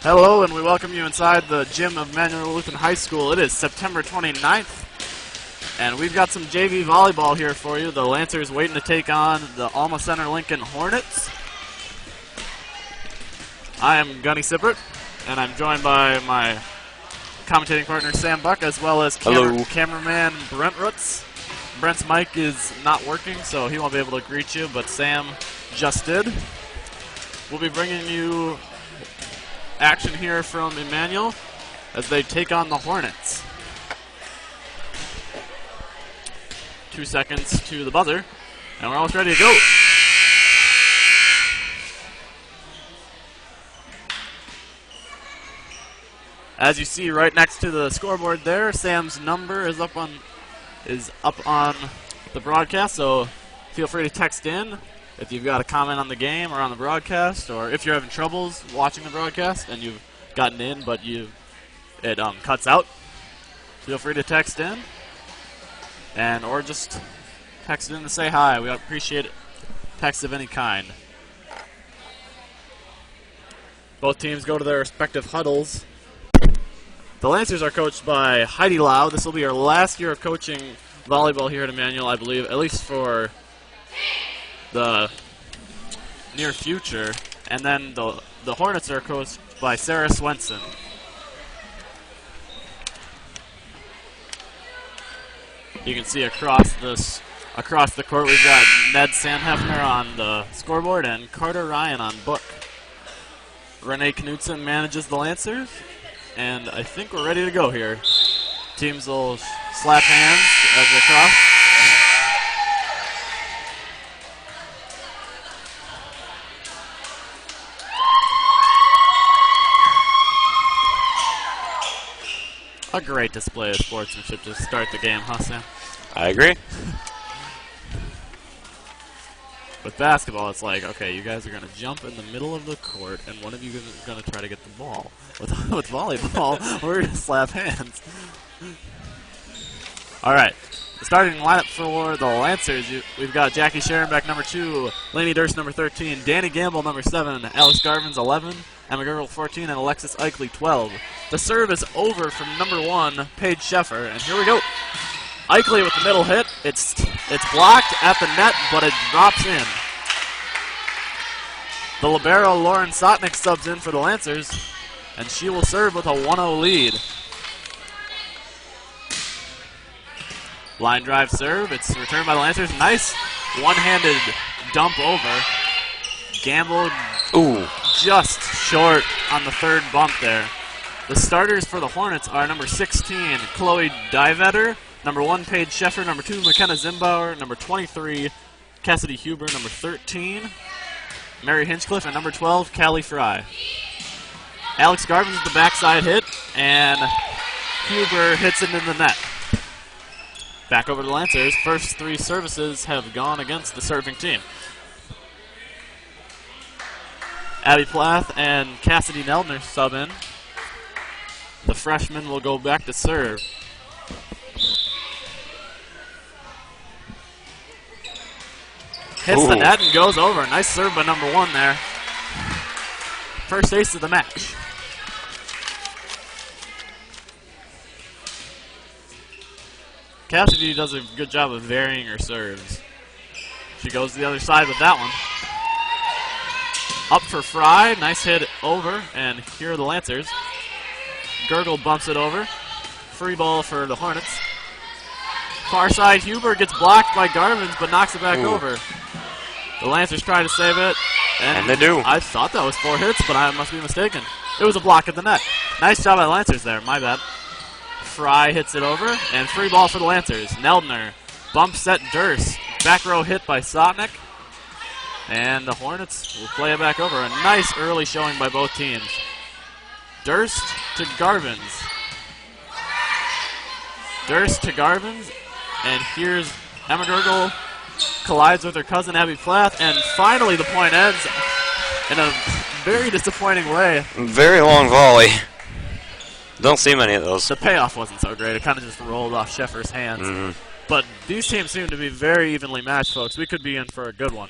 Hello, and we welcome you inside the gym of Manuel Lutheran High School. It is September 29th, and we've got some JV volleyball here for you. The Lancers waiting to take on the Alma Center Lincoln Hornets. I am Gunny Sippert, and I'm joined by my commentating partner Sam Buck, as well as cameraman Brent Rutz. Brent's mic is not working, so he won't be able to greet you, but Sam just did. We'll be bringing you action here from Emmanuel as they take on the Hornets. 2 seconds to the buzzer, and we're almost ready to go. As you see right next to the scoreboard there, Sam's number is up on the broadcast, so feel free to text in if you've got a comment on the game or on the broadcast, or if you're having troubles watching the broadcast and you've gotten in but it cuts out. Feel free to text in, or just text in to say hi. We appreciate texts of any kind. Both teams go to their respective huddles. The Lancers are coached by Heidi Lau. This will be her last year of coaching volleyball here at Emmanuel, I believe, at least for the near future. And then the Hornets are coached by Sarah Swenson. You can see across the court we've got Ned Sandhefner on the scoreboard and Carter Ryan on book. Renee Knudsen manages the Lancers, and I think we're ready to go here. Teams will slap hands as they cross. A great display of sportsmanship to start the game, huh, Sam? I agree. With basketball, it's like, okay, you guys are going to jump in the middle of the court, and one of you is going to try to get the ball. With volleyball, we're going to slap hands. All right. The starting lineup for the Lancers, we've got Jackie Scherenbeck, number 2, Lainey Durst, number 13, Danny Gamble, number 7, Alex Garvins, 11, Emma Gergel, 14, and Alexis Eichley, 12. The serve is over from number 1, Paige Sheffer, and here we go. Eichley with the middle hit. It's blocked at the net, but it drops in. The libero, Lauren Sotnick, subs in for the Lancers, and she will serve with a 1-0 lead. Line drive serve. It's returned by the Lancers. Nice one-handed dump over. Gamble just short on the third bump there. The starters for the Hornets are number 16, Chloe Divetter, number 1, Paige Sheffer, number 2, McKenna Zimbauer, number 23, Cassidy Huber, number 13, Mary Hinchcliffe, and number 12, Callie Fry. Alex Garvin with the backside hit, and Huber hits it in the net. Back over to the Lancers. First 3 services have gone against the serving team. Abby Plath and Cassidy Neldner sub in. The freshman will go back to serve. Hits the net and goes over. Nice serve by number 1 there. First ace of the match. Cassidy does a good job of varying her serves. She goes to the other side with that one. Up for Fry. Nice hit over, and here are the Lancers. Gergel bumps it over. Free ball for the Hornets. Far side, Huber gets blocked by Garvins, but knocks it back over. The Lancers try to save it. And they do. I thought that was 4 hits, but I must be mistaken. It was a block at the net. Nice job by the Lancers there. My bad. Fry hits it over, and free ball for the Lancers. Neldner bump set Durst. Back row hit by Sotnick. And the Hornets will play it back over. A nice early showing by both teams. Durst to Garvins. Durst to Garvins. And here's Emma Gergel collides with her cousin Abby Plath. And finally the point ends in a very disappointing way. Very long volley. Don't see many of those. The payoff wasn't so great. It kind of just rolled off Sheffer's hands. But these teams seem to be very evenly matched, folks. We could be in for a good one.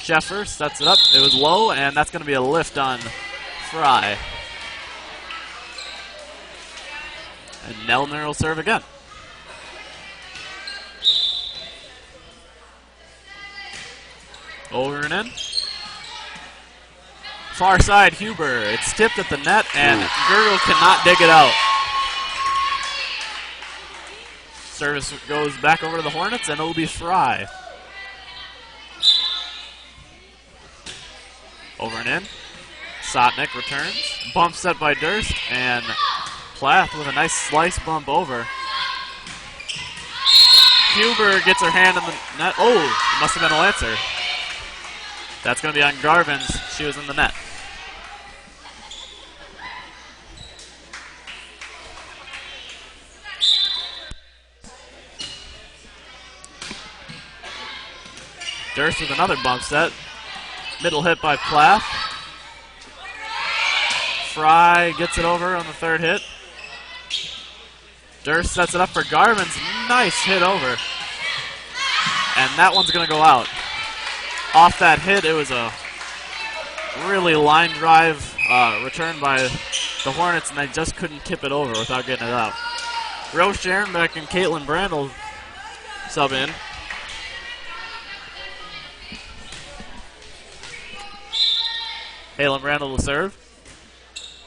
Sheffer sets it up. It was low, and that's going to be a lift on Fry. And Nelner will serve again. Over and in. Far side, Huber. It's tipped at the net, and Gergel cannot dig it out. Service goes back over to the Hornets, and it'll be Fry. Over and in. Sotnick returns. Bump set by Durst, and Plath with a nice slice bump over. Huber gets her hand in the net. Oh, it must have been a Lancer. That's going to be on Garvin's. She was in the net. Durst with another bump set. Middle hit by Plath. Fry gets it over on the third hit. Durst sets it up for Garvin's. Nice hit over. And that one's going to go out. Off that hit, it was a really line drive return by the Hornets, and they just couldn't tip it over without getting it out. Rose Scherenbeck and Caitlin Brandel sub in. Caitlin Brandel will serve.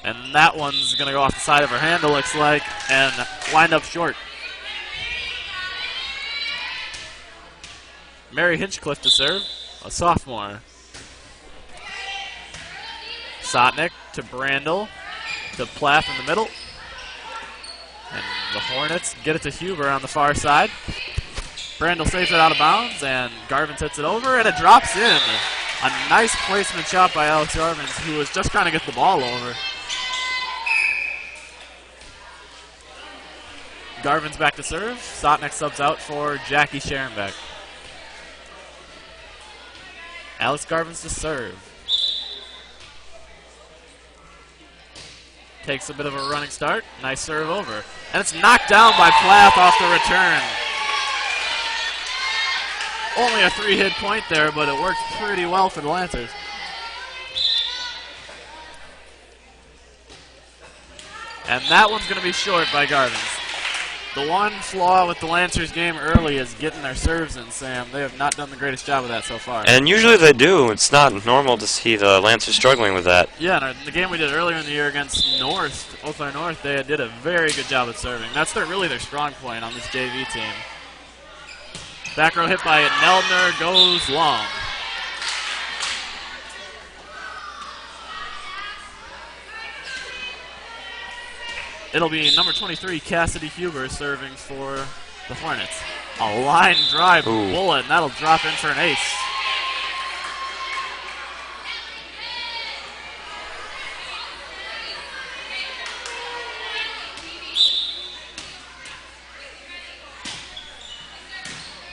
And that one's going to go off the side of her hand, it looks like, and wind up short. Mary Hinchcliffe to serve, a sophomore. Sotnick to Brandel, to Plath in the middle. And the Hornets get it to Huber on the far side. Brandel saves it out of bounds, and Garvin hits it over, and it drops in. A nice placement shot by Alex Garvins, who was just trying to get the ball over. Garvin's back to serve. Sotnick subs out for Jackie Scherenbeck. Alex Garvin's to serve. Takes a bit of a running start. Nice serve over. And it's knocked down by Plath off the return. Only a 3-hit point there, but it worked pretty well for the Lancers. And that one's going to be short by Garvin's. The one flaw with the Lancers game early is getting their serves in, Sam. They have not done the greatest job of that so far. And usually they do. It's not normal to see the Lancers struggling with that. Yeah, in the game we did earlier in the year against Eau Claire North, they did a very good job at serving. That's really their strong point on this JV team. Back row hit by Nelner goes long. It'll be number 23, Cassidy Huber, serving for the Hornets. A line drive bullet, and that'll drop in for an ace.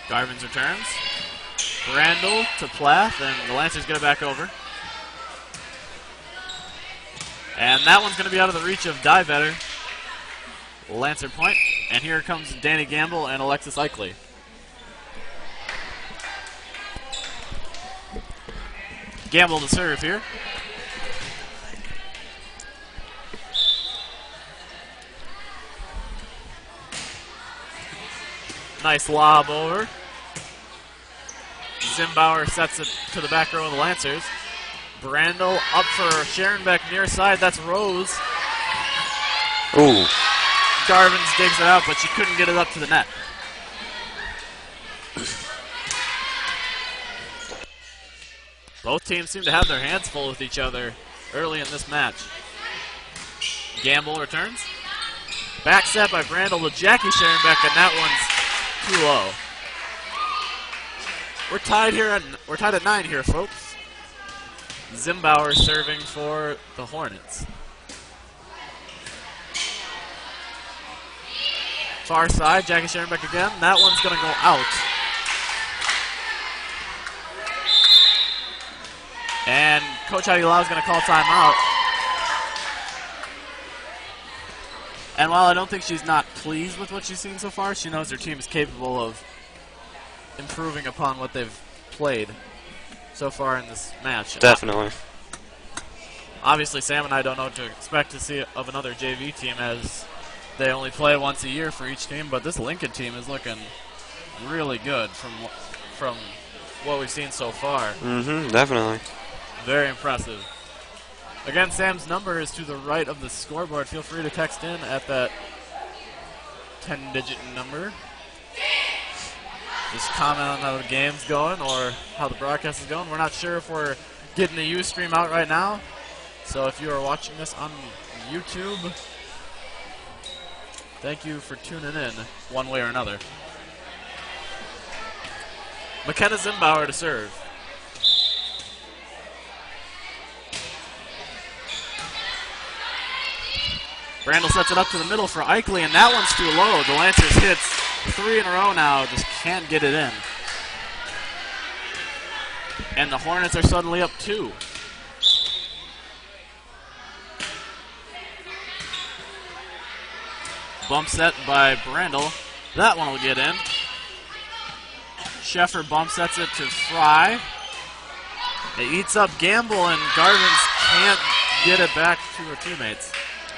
Garvin's returns. Brandel to Plath, and the Lancers get it back over. And that one's going to be out of the reach of Divetter. Lancer point, and here comes Danny Gamble and Alexis Eichley. Gamble to serve here. Nice lob over. Zimbauer sets it to the back row of the Lancers. Brandel up for Scherenbeck near side. That's Rose. Ooh. Garvin's digs it out, but she couldn't get it up to the net. Both teams seem to have their hands full with each other early in this match. Gamble returns. Back set by Brandel to Jackie Scherenbeck, and that one's too low. We're tied at 9 here, folks. Zimbauer serving for the Hornets. Far side, Jackie Scherenbeck again. That one's going to go out. And Coach Heidi Lau is going to call timeout. And while I don't think she's not pleased with what she's seen so far, she knows her team is capable of improving upon what they've played. so far in this match. Definitely. Obviously, Sam and I don't know what to expect to see of another JV team, as they only play once a year for each team. But this Lincoln team is looking really good from what we've seen so far. Definitely. Very impressive. Again, Sam's number is to the right of the scoreboard. Feel free to text in at that 10-digit number. Just comment on how the game's going or how the broadcast is going. We're not sure if we're getting the Ustream out right now. So if you are watching this on YouTube, thank you for tuning in one way or another. McKenna Zimbauer to serve. Brandel sets it up to the middle for Eichley, and that one's too low. The Lancers hits 3 in a row now, just can't get it in. And the Hornets are suddenly up 2. Bump set by Brandel. That one will get in. Sheffer bump sets it to Fry. It eats up Gamble, and Garvins can't get it back to her teammates.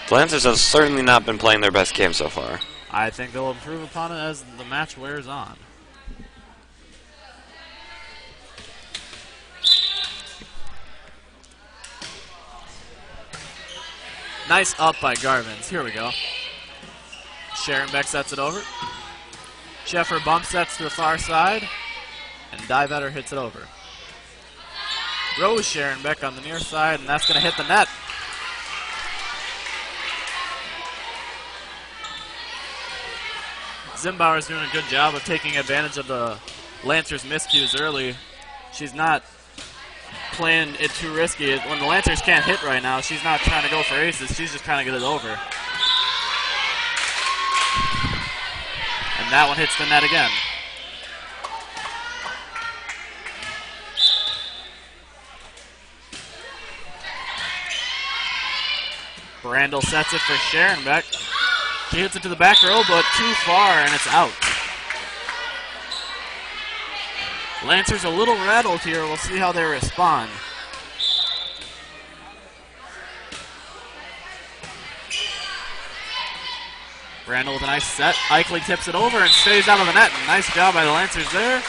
The Lancers have certainly not been playing their best game so far. I think they'll improve upon it as the match wears on. Nice up by Garvins. Here we go. Sharonbeck sets it over. Sheffer bump sets to the far side, and Divetter hits it over. Rose Sharonbeck on the near side, and that's going to hit the net. Zimbauer's doing a good job of taking advantage of the Lancers' miscues early. She's not playing it too risky. When the Lancers can't hit right now, she's not trying to go for aces. She's just trying to get it over. And that one hits the net again. Brandel sets it for Sharonbeck. She hits it to the back row, but too far, and it's out. Lancers a little rattled here. We'll see how they respond. Brandel with a nice set. Eichley tips it over and stays out of the net. Nice job by the Lancers there.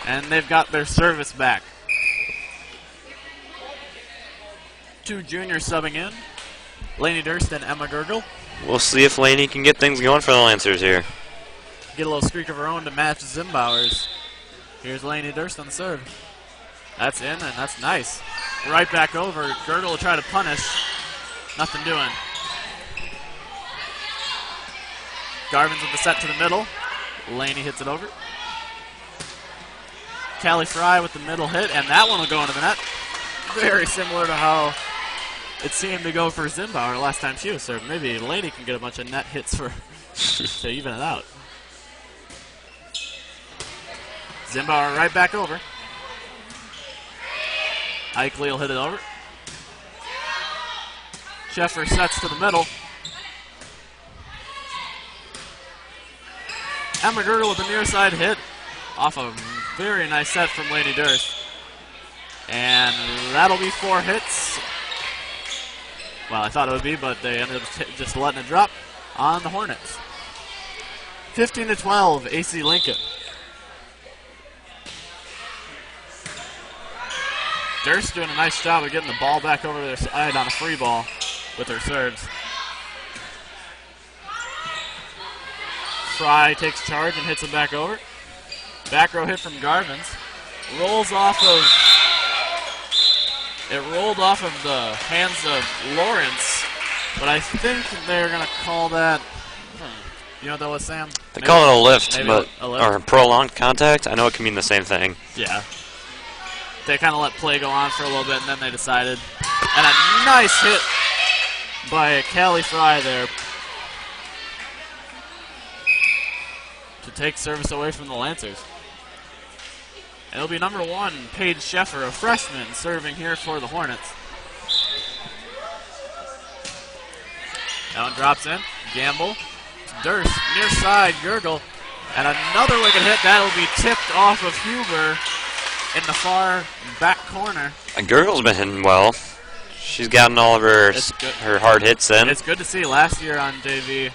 And they've got their service back. 2 juniors subbing in. Lainey Durst and Emma Gergel. We'll see if Lainey can get things going for the Lancers here. Get a little streak of her own to match Zimbauer's. Here's Lainey Durst on the serve. That's in, and that's nice. Right back over. Gergel will try to punish. Nothing doing. Garvins with the set to the middle. Lainey hits it over. Callie Fry with the middle hit, and that one will go into the net. Very similar to how it seemed to go for Zimbauer last time she was served. Maybe Lainey can get a bunch of net hits for to even it out. Zimbauer right back over. Eichley will hit it over. Sheffer sets to the middle. Emma Gergel with the near side hit off a very nice set from Lainey Durst. And that'll be 4 hits. Well, I thought it would be, but they ended up just letting it drop on the Hornets. 15-12, AC Lincoln. Durst doing a nice job of getting the ball back over their side on a free ball with her serves. Fry takes charge and hits it back over. Back row hit from Garvins. Rolls off of... It rolled off of the hands of Lawrence, but I think they're going to call that... You know what that was, Sam? They call it a lift, but or prolonged contact. I know it can mean the same thing. Yeah. They kind of let play go on for a little bit, and then they decided. And a nice hit by Callie Fry there to take service away from the Lancers. And it'll be number 1, Paige Sheffer, a freshman, serving here for the Hornets. That one drops in. Gamble. Durst, near side, Gergel. And another wicked hit. That'll be tipped off of Huber. in the far back corner. And Gurgle's been hitting well. She's gotten all of her hard hits in. It's good to see. Last year on JV,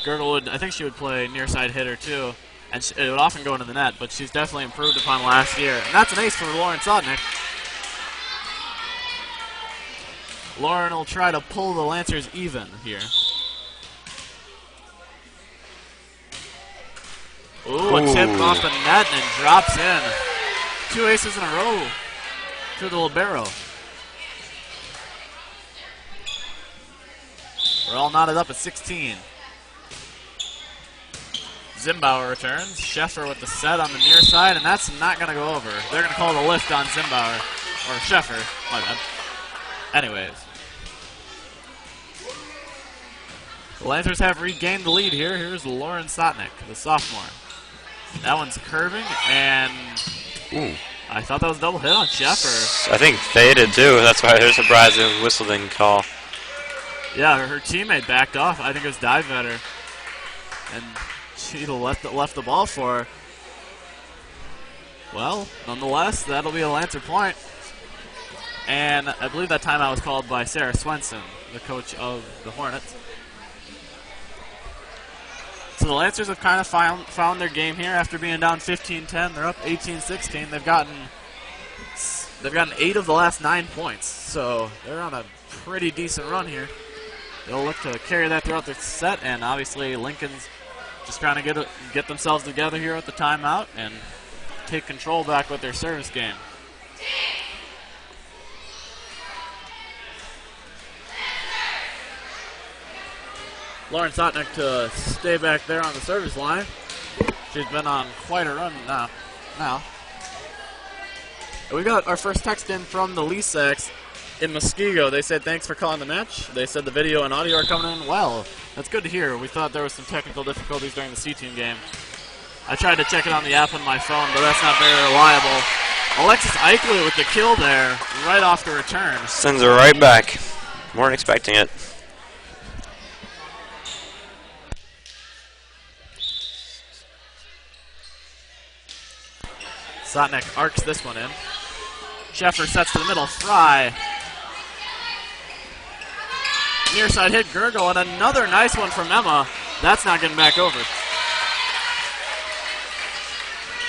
Gurgle I think she would play near side hitter too, and it would often go into the net, but she's definitely improved upon last year. And that's an ace for Lauren Sotnick. Lauren will try to pull the Lancers even here. Ooh, a tip off the net and it drops in. 2 aces in a row to the libero. We're all knotted up at 16. Zimbauer returns. Sheffer with the set on the near side, and that's not going to go over. They're going to call the lift on Zimbauer. Or Sheffer. My bad. Anyways. The Lancers have regained the lead here. Here's Lauren Sotnick, the sophomore. That one's curving, and I thought that was a double hit on Sheffer. I think faded, too. That's why they're surprised the whistle didn't call. Yeah, her teammate backed off. I think it was Divetter. And she left the ball for her. Well, nonetheless, that'll be a Lancer point. And I believe that timeout was called by Sarah Swenson, the coach of the Hornets. So the Lancers have kind of found their game here after being down 15-10. They're up 18-16. They've gotten 8 of the last 9 points. So they're on a pretty decent run here. They'll look to carry that throughout the set, and obviously Lincoln's just trying to get themselves together here at the timeout and take control back with their service game. Lauren Sotnick to stay back there on the service line. She's been on quite a run now. And we got our first text in from the Leasex in Muskego. They said, thanks for calling the match. They said the video and audio are coming in well. That's good to hear. We thought there was some technical difficulties during the C-Team game. I tried to check it on the app on my phone, but that's not very reliable. Alexis Eichley with the kill there, right off the return. Sends her right back. Weren't expecting it. Sotnick arcs this one in. Sheffer sets to the middle. Fry. Near side hit Gurgle, and another nice one from Emma. That's not getting back over.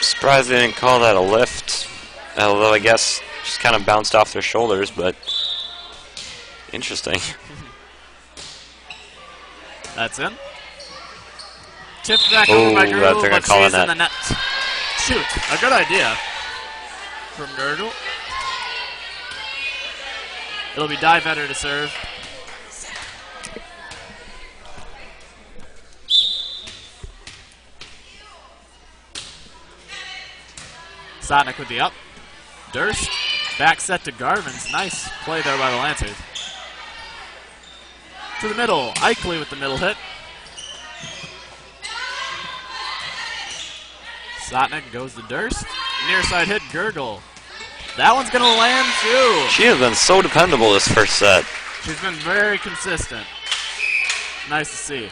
Surprised they didn't call that a lift. Although I guess just kind of bounced off their shoulders, but interesting. That's in. Tipped back over by Gurgle, but she's in the net. Shoot, a good idea from Gurgle. It'll be Divetter to serve. Sotnick with the up. Durst, back set to Garvin's. Nice play there by the Lancers. To the middle, Eichley with the middle hit. Sotnick goes to Durst. Near side hit, Gurgle. That one's going to land too. She has been so dependable this first set. She's been very consistent. Nice to see.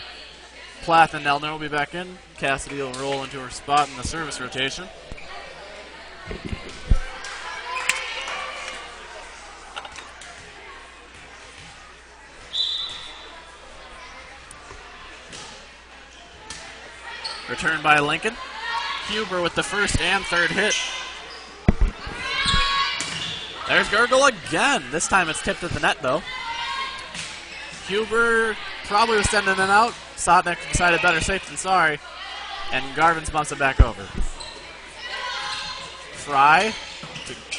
Plath and Elner will be back in. Cassidy will roll into her spot in the service rotation. Return by Lincoln. Huber with the first and third hit. There's Gurgle again. This time it's tipped at the net, though. Huber probably was sending it out. Sotnick decided better safe than sorry. And Garvin's bumps it back over. Fry.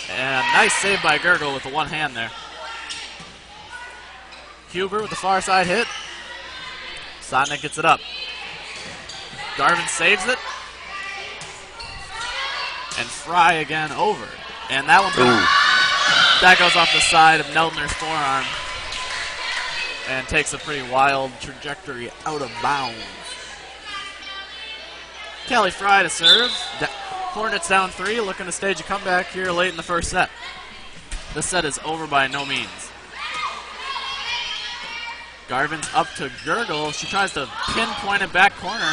And nice save by Gurgle with the one hand there. Huber with the far side hit. Sotnick gets it up. Garvin saves it. And Fry again over. And that one's that goes off the side of Neldner's forearm. And takes a pretty wild trajectory out of bounds. Callie Fry to serve. Hornets down 3, looking to stage a comeback here late in the first set. This set is over by no means. Garvin's up to Gurgle. She tries to pinpoint it back corner.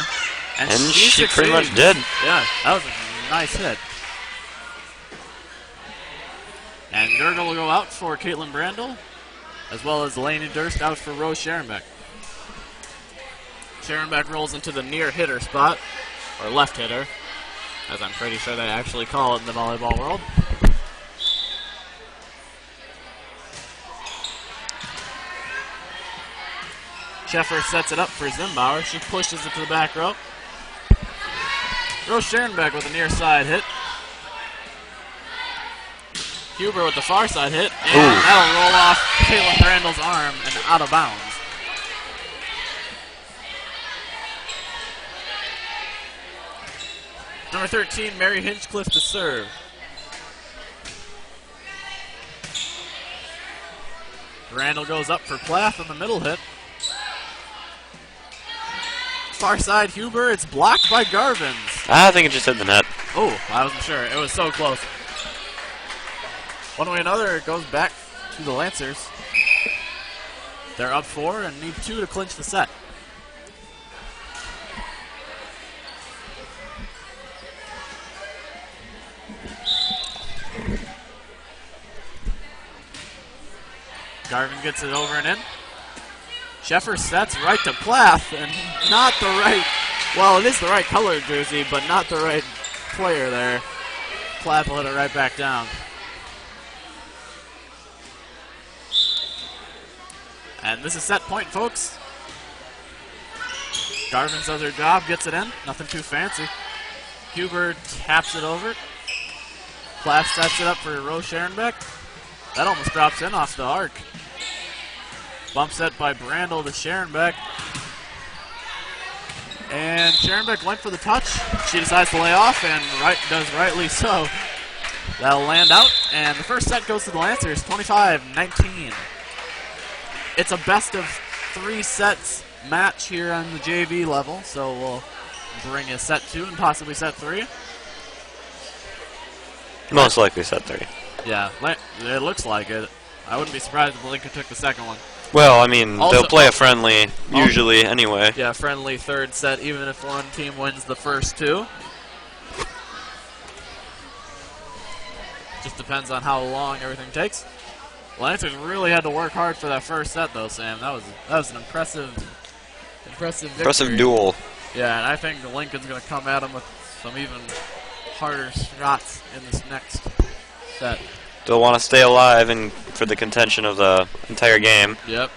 And she pretty much did. Yeah, that was a nice hit. And Gergel will go out for Caitlin Brandel, as well as Lainey Durst out for Rose Scherenbeck. Scherenbeck rolls into the near hitter spot, or left hitter, as I'm pretty sure they actually call it in the volleyball world. Sheffer sets it up for Zimbauer. She pushes it to the back row. Rose Scherenbeck with a near side hit. Huber with the far side hit, and that'll roll off Caitlin Brandel's arm and out of bounds. Number 13, Mary Hinchcliffe to serve. Brandel goes up for Plath on the middle hit. Far side Huber, it's blocked by Garvins. I think it just hit the net. Oh, I wasn't sure. It was so close. One way or another, it goes back to the Lancers. They're up 4 and need 2 to clinch the set. Garvin gets it over and in. Sheffer sets right to Plath, and not the right, well, it is the right color jersey, but not the right player there. Plath will hit it right back down. And this is set point, folks. Garvin does her job, gets it in. Nothing too fancy. Huber taps it over. Plath sets it up for Rose Scherenbeck. That almost drops in off the arc. Bump set by Brandel to Scherenbeck. And Scherenbeck went for the touch. She decides to lay off, and does rightly so. That'll land out, and the first set goes to the Lancers, 25-19. It's a best of 3 sets match here on the JV level, so we'll bring a set 2 and possibly set 3. Most likely set 3. Yeah, it looks like it. I wouldn't be surprised if Lincoln took the second one. Well, I mean, Also, they'll play a friendly, usually, anyway. Yeah, friendly third set, even if one team wins the first 2. Just depends on how long everything takes. Lancers really had to work hard for that first set, though, Sam. That was an impressive victory. Impressive duel. Yeah, and I think Lincoln's going to come at them with some even harder shots in this next set. They'll want to stay alive and for the contention of the entire game. Yep.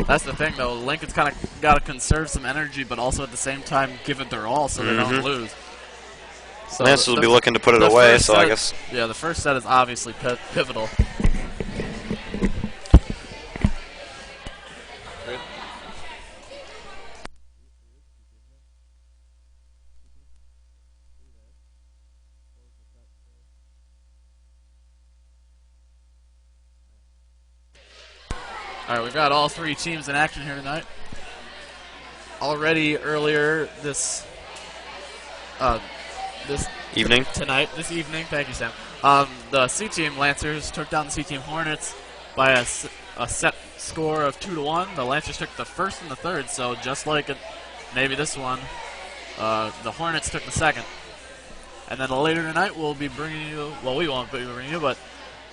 That's the thing, though. Lincoln's kind of got to conserve some energy, but also at the same time give it their all so they don't lose. So Lancers will be looking to put it away, so I guess. Yeah, the first set is obviously pivotal. All right, we've got all 3 teams in action here tonight. Already earlier this evening. This evening, thank you, Sam. The C team Lancers took down the C team Hornets by a set score of 2-1. The Lancers took the first and the third, so just like maybe this one, the Hornets took the second. And then later tonight, we'll be bringing you. Well, we won't be bringing you, but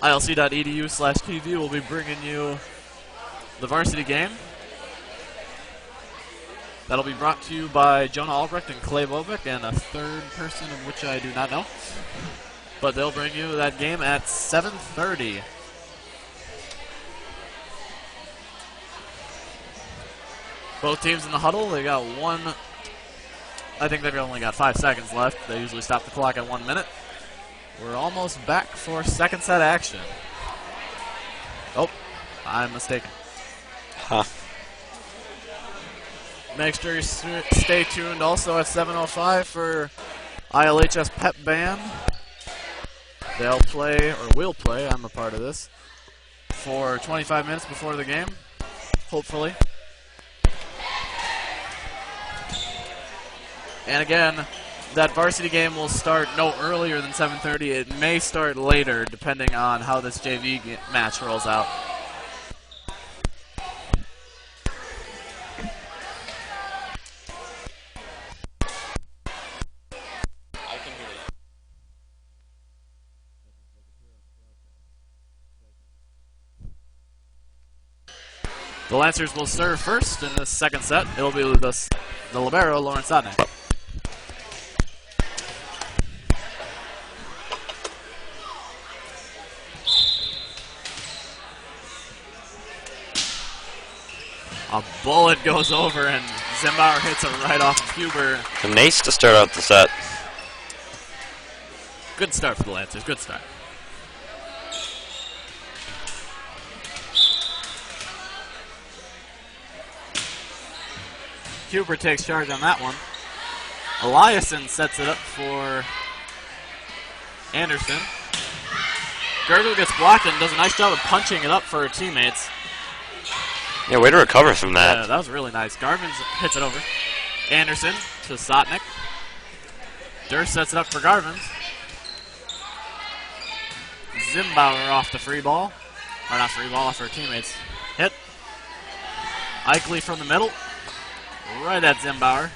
ilc.edu/TV will be bringing you the varsity game. That'll be brought to you by Jonah Albrecht and Clay Bobek and a third person of which I do not know. But they'll bring you that game at 7:30. Both teams in the huddle. They got one. I think they've only got 5 seconds left. They usually stop the clock at 1 minute. We're almost back for second set action. Oh, I'm mistaken. Huh. Make sure you stay tuned also at 7:05 for ILHS Pep Band. They'll play, or will play, I'm a part of this, for 25 minutes before the game, hopefully. And again, that varsity game will start no earlier than 7:30. It may start later, depending on how this JV match rolls out. The Lancers will serve first in the second set. It'll be the libero, Lauren Sotnick. A bullet goes over, and Zimbauer hits it right off of Huber. An ace to start out the set. Good start for the Lancers. Good start. Huber takes charge on that one. Eliason sets it up for Anderson. Gergel gets blocked and does a nice job of punching it up for her teammates. Yeah, way to recover from that. Yeah, that was really nice. Garvin hits it over. Anderson to Sotnick. Durst sets it up for Garvin. Zimbauer off the free ball. Or not free ball, off her teammates. Hit. Eichele from the middle. Right at Zimbauer.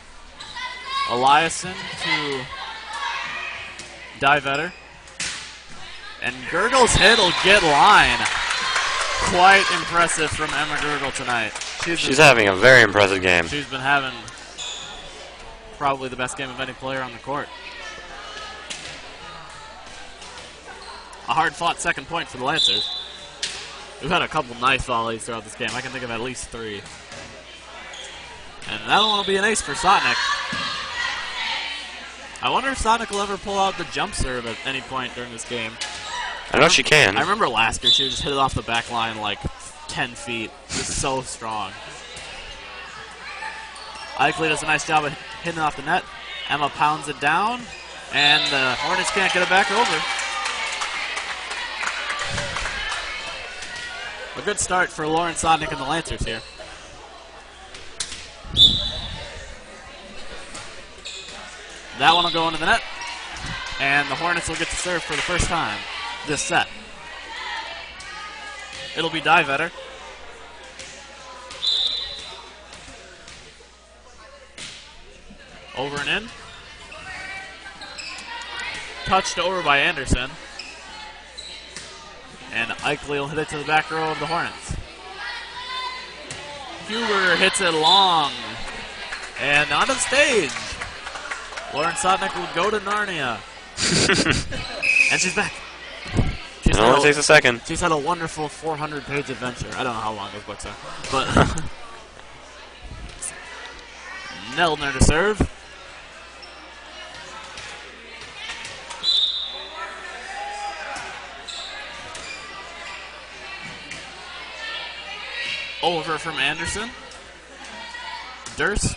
Eliason to Divetter. And Gergel's hit will get line. Quite impressive from Emma Gergel tonight. She's having a very impressive game. She's been having probably the best game of any player on the court. A hard-fought second point for the Lancers. We've had a couple nice volleys throughout this game. I can think of at least 3. And that'll only be an ace for Sotnick. I wonder if Sotnick will ever pull out the jump serve at any point during this game. I know she can. I remember last year she would just hit it off the back line like 10 feet. Just so strong. Eichele does a nice job of hitting it off the net. Emma pounds it down, and the Hornets can't get it back over. A good start for Lauren Sotnick and the Lancers here. That one will go into the net, and the Hornets will get to serve for the first time this set. It'll be Divetter. Over and in. Touched over by Anderson. And Eichele will hit it to the back row of the Hornets. Huber hits it long. And onto the stage. Lauren Sotnick will go to Narnia. And she's back. It only takes a second. She's had a wonderful 400-page adventure. I don't know how long those books are. But Neldner to serve. Over from Anderson. Durst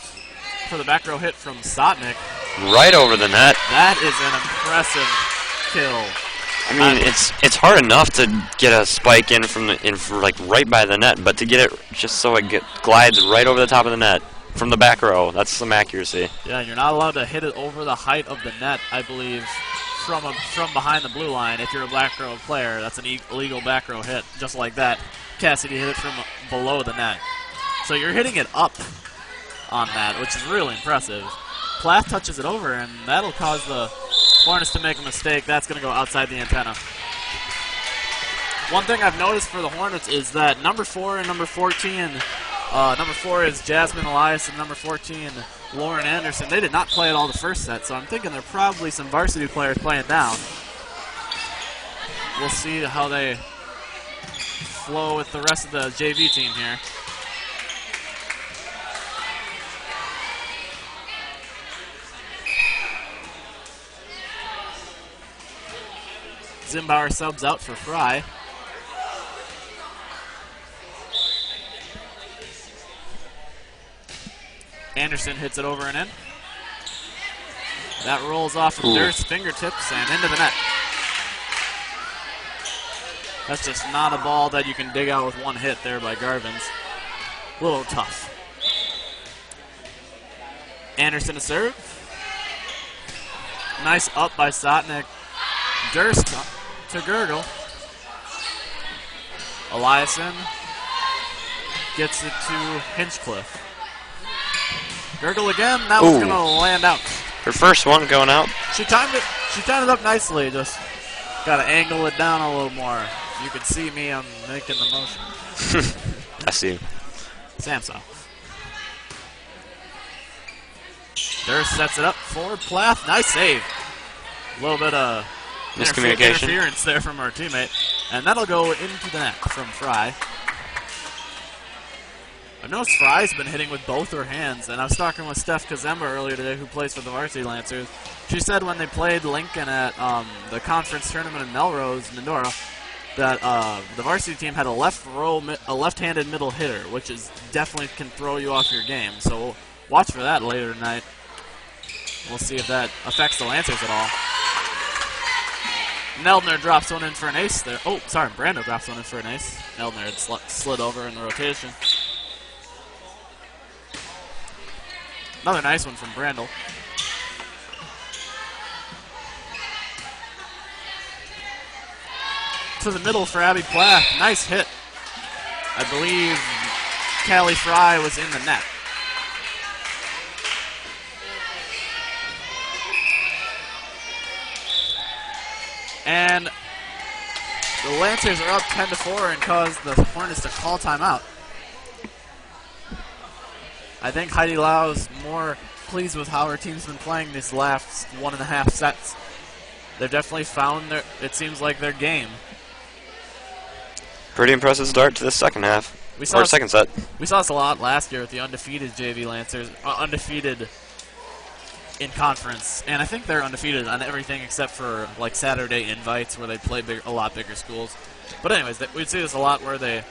for the back row hit from Sotnick. Right over the net. That is an impressive kill. I mean, it's hard enough to get a spike in from like right by the net, but to get it just so it glides right over the top of the net from the back row, that's some accuracy. Yeah, and you're not allowed to hit it over the height of the net, I believe, from behind the blue line. If you're a back row player, that's an illegal back row hit, just like that. Cassidy hit it from below the net. So you're hitting it up on that, which is really impressive. Plath touches it over, and that'll cause the Hornets to make a mistake. That's going to go outside the antenna. One thing I've noticed for the Hornets is that number 4 and number 14, number 4 is Jasmine Elias, and number 14, Lauren Anderson. They did not play at all the first set, so I'm thinking there are probably some varsity players playing down. We'll see how they flow with the rest of the JV team here. Zimbauer subs out for Fry. Anderson hits it over and in. That rolls off of Durst's fingertips and into the net. That's just not a ball that you can dig out with one hit there by Garvin's. A little tough. Anderson to serve. Nice up by Sotnick. Durst to Gergel. Eliason gets it to Hinchcliffe. Gergel again. That was going to land out. Her first one going out. She timed it. She timed it up nicely. Just got to angle it down a little more. You can see me. I'm making the motion. I see. Samso. Durst sets it up for Plath. Nice save. A little bit of miscommunication. Interference there from our teammate. And that'll go into the net from Fry. I noticed Fry's been hitting with both her hands, and I was talking with Steph Kazemba earlier today, who plays for the Varsity Lancers. She said when they played Lincoln at the conference tournament in Melrose, Medora, that the varsity team had a left-handed middle hitter, which is definitely can throw you off your game. So we'll watch for that later tonight. We'll see if that affects the Lancers at all. Neldner drops one in for an ace there. Oh, sorry, Brando drops one in for an ace. Neldner had slid over in the rotation. Another nice one from Brandel. To the middle for Abby Plath. Nice hit. I believe Callie Fry was in the net. And the Lancers are up 10-4 and cause the Hornets to call timeout. I think Heidi Lau's more pleased with how her team's been playing these last 1.5 sets. They've definitely found it seems like their game. Pretty impressive start to the second half. Second set. We saw this a lot last year with the undefeated JV Lancers, undefeated in conference, and I think they're undefeated on everything except for like Saturday invites where they play a lot bigger schools. But anyways, we'd see this a lot where they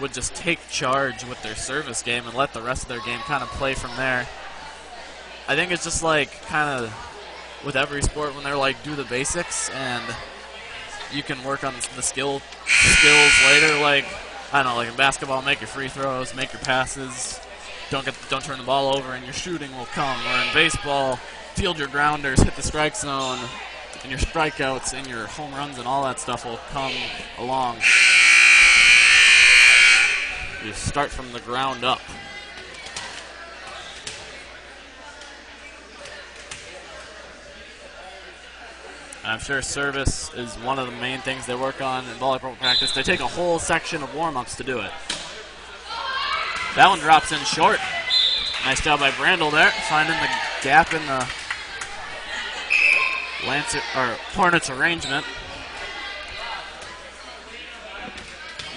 would just take charge with their service game and let the rest of their game kind of play from there. I think it's just like kind of with every sport when they're like do the basics and you can work on the skills later. Like I don't know, like in basketball, make your free throws, make your passes, don't turn the ball over, and your shooting will come. Or in baseball, field your grounders, hit the strike zone, and your strikeouts and your home runs and all that stuff will come along. You start from the ground up. I'm sure service is one of the main things they work on in volleyball practice. They take a whole section of warm-ups to do it. That one drops in short. Nice job by Brandel there, finding the gap in the Hornets arrangement.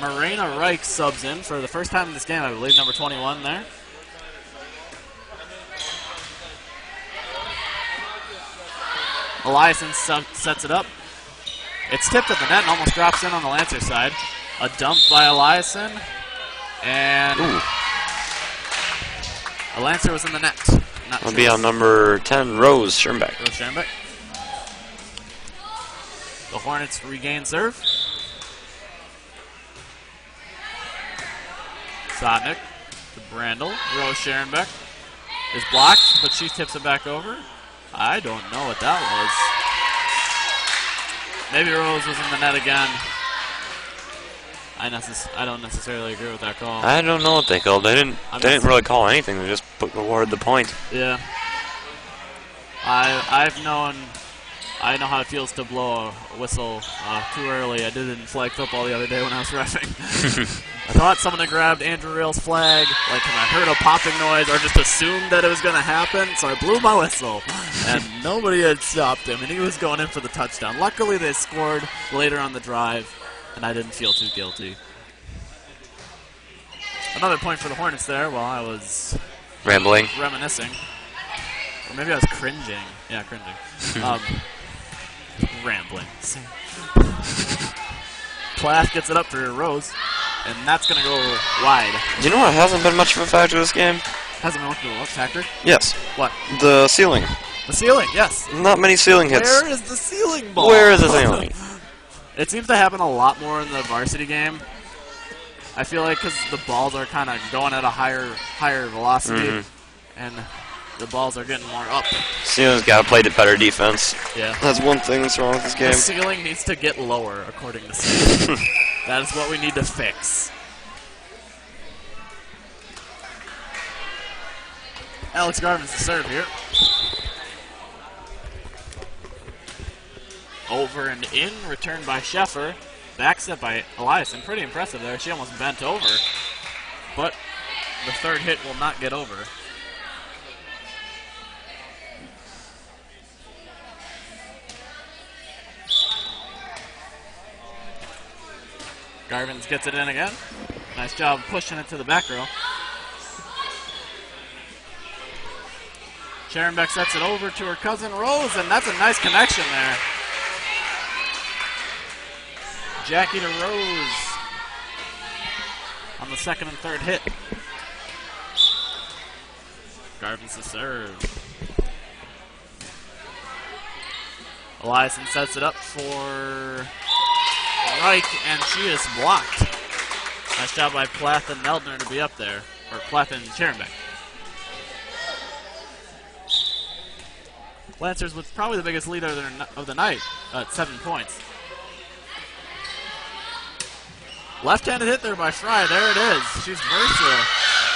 Marina Reich subs in for the first time in this game, I believe, number 21 there. Eliason sets it up. It's tipped at the net and almost drops in on the Lancer side. A dump by Eliason. And a Lancer was in the net. It'll be on number 10, Rose Schoenbeck. The Hornets regain serve. Sotnick to Brandel. Rose Scherenbeck is blocked, but she tips it back over. I don't know what that was. Maybe Rose was in the net again. I don't necessarily agree with that call. I don't know what they called. They didn't really call anything. They just awarded the point. Yeah. I know how it feels to blow a whistle too early. I did it in flag football the other day when I was reffing. I thought someone had grabbed Andrew Rail's flag, like when I heard a popping noise, or just assumed that it was going to happen, so I blew my whistle. And nobody had stopped him, and he was going in for the touchdown. Luckily, they scored later on the drive, and I didn't feel too guilty. Another point for the Hornets there while I was reminiscing. Or maybe I was cringing. Yeah, cringing. Rambling. Plath gets it up for Rose, and that's going to go wide. You know what hasn't been much of a factor this game? Hasn't been much of a factor? Yes. What? The ceiling. The ceiling, yes. Not many ceiling hits. Where is the ceiling ball? Where is the ceiling? It seems to happen a lot more in the varsity game. I feel like because the balls are kind of going at a higher velocity, and the balls are getting more up. Ceiling's got to play the better defense. Yeah. That's one thing that's wrong with this game. The ceiling needs to get lower, according to Steve. That is what we need to fix. Alex Garvin's the serve here. Over and in, returned by Sheffer. Back set by Eliason. Pretty impressive there. She almost bent over. But the third hit will not get over. Garvins gets it in again. Nice job pushing it to the back row. Scherenbeck sets it over to her cousin Rose, and that's a nice connection there. Jackie to Rose on the second and third hit. Garvins to serve. Eliason sets it up for Reich, and she is blocked. Nice job by Plath and Neldner to be up there, or Plath and Scherenbeck. Lancers with probably the biggest lead of the night at 7 points. Left-handed hit there by Fry. There it is. She's versatile.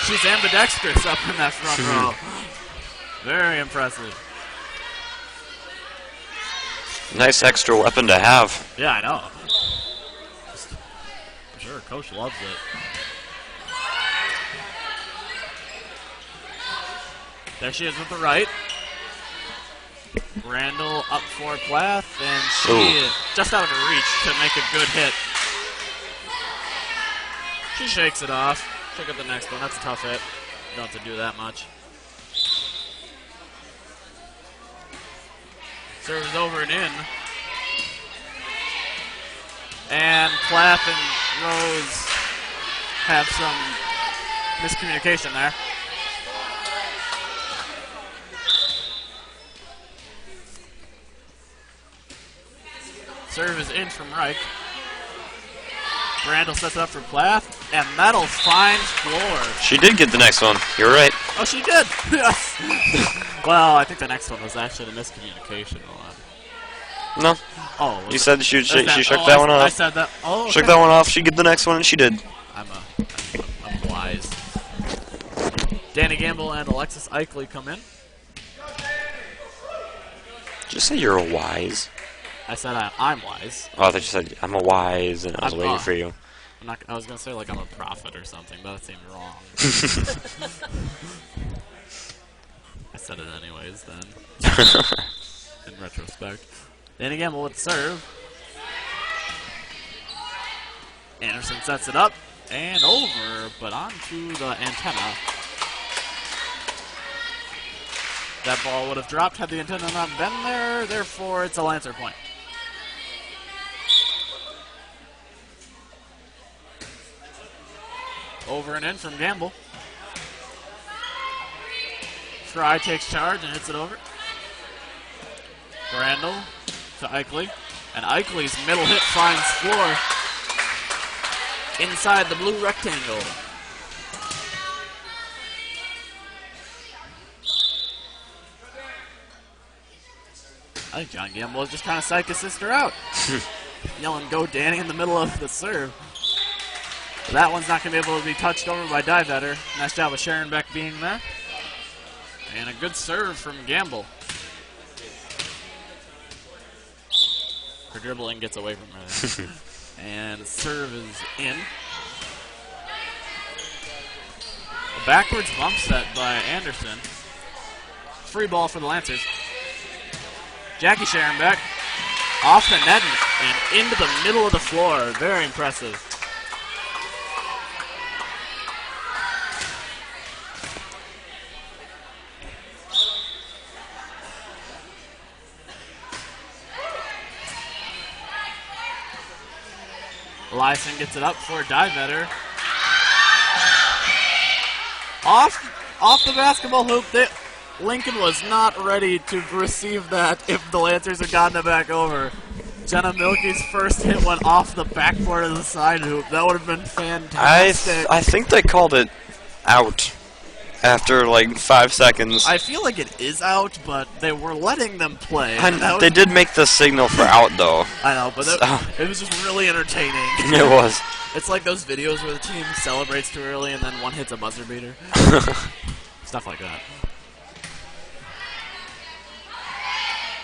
She's ambidextrous up in that front row. Very impressive. Nice extra weapon to have. Yeah, I know. I'm sure Coach loves it. There she is with the right. Randall up for Plath, and she is just out of reach to make a good hit. She shakes it off. Check out the next one. That's a tough hit. You don't have to do that much. Serves over and in. And Plath and Rose have some miscommunication there. Serve is in from Reich. Brandel sets it up for Plath, and that'll find floor. She did get the next one. You're right. Oh, she did. Yes. Well, I think the next one was actually the miscommunication one. No. Oh. You said she shook that one off. I said that. Oh, okay. Shook that one off. She'd get the next one, and she did. I'm wise. Danny Gamble and Alexis Eichley come in. Just say you're a wise. I said I'm wise. Oh, I thought you said I'm a wise, and I was waiting for you. I was going to say like I'm a prophet or something, but that seemed wrong. I said it anyways then. In retrospect. Danny Gamble with the serve. Anderson sets it up and over, but onto the antenna. That ball would have dropped had the antenna not been there, therefore it's a Lancer point. Over and in from Gamble. Fry takes charge and hits it over. Brandel to Eichley. And Eichley's middle hit finds floor inside the blue rectangle. I think John Gamble is just trying to psych his sister out. Yelling, "Go, Danny," in the middle of the serve. That one's not going to be able to be touched over by Divetter. Nice job of Scherenbeck being there. And a good serve from Gamble. Her dribbling gets away from her. And serve is in. A backwards bump set by Anderson. Free ball for the Lancers. Jackie Scherenbeck off the net and into the middle of the floor. Very impressive. Eliason gets it up for Divetter. Off the basketball hoop. Lincoln was not ready to receive that if the Lancers had gotten it back over. Jenna Milkey's first hit went off the backboard of the side hoop. That would have been fantastic. I think they called it out after like 5 seconds. I feel like it is out, but they were letting them play. They did make the signal for out, though. I know, but it was just really entertaining. It was. It's like those videos where the team celebrates too early and then one hits a buzzer beater. Stuff like that.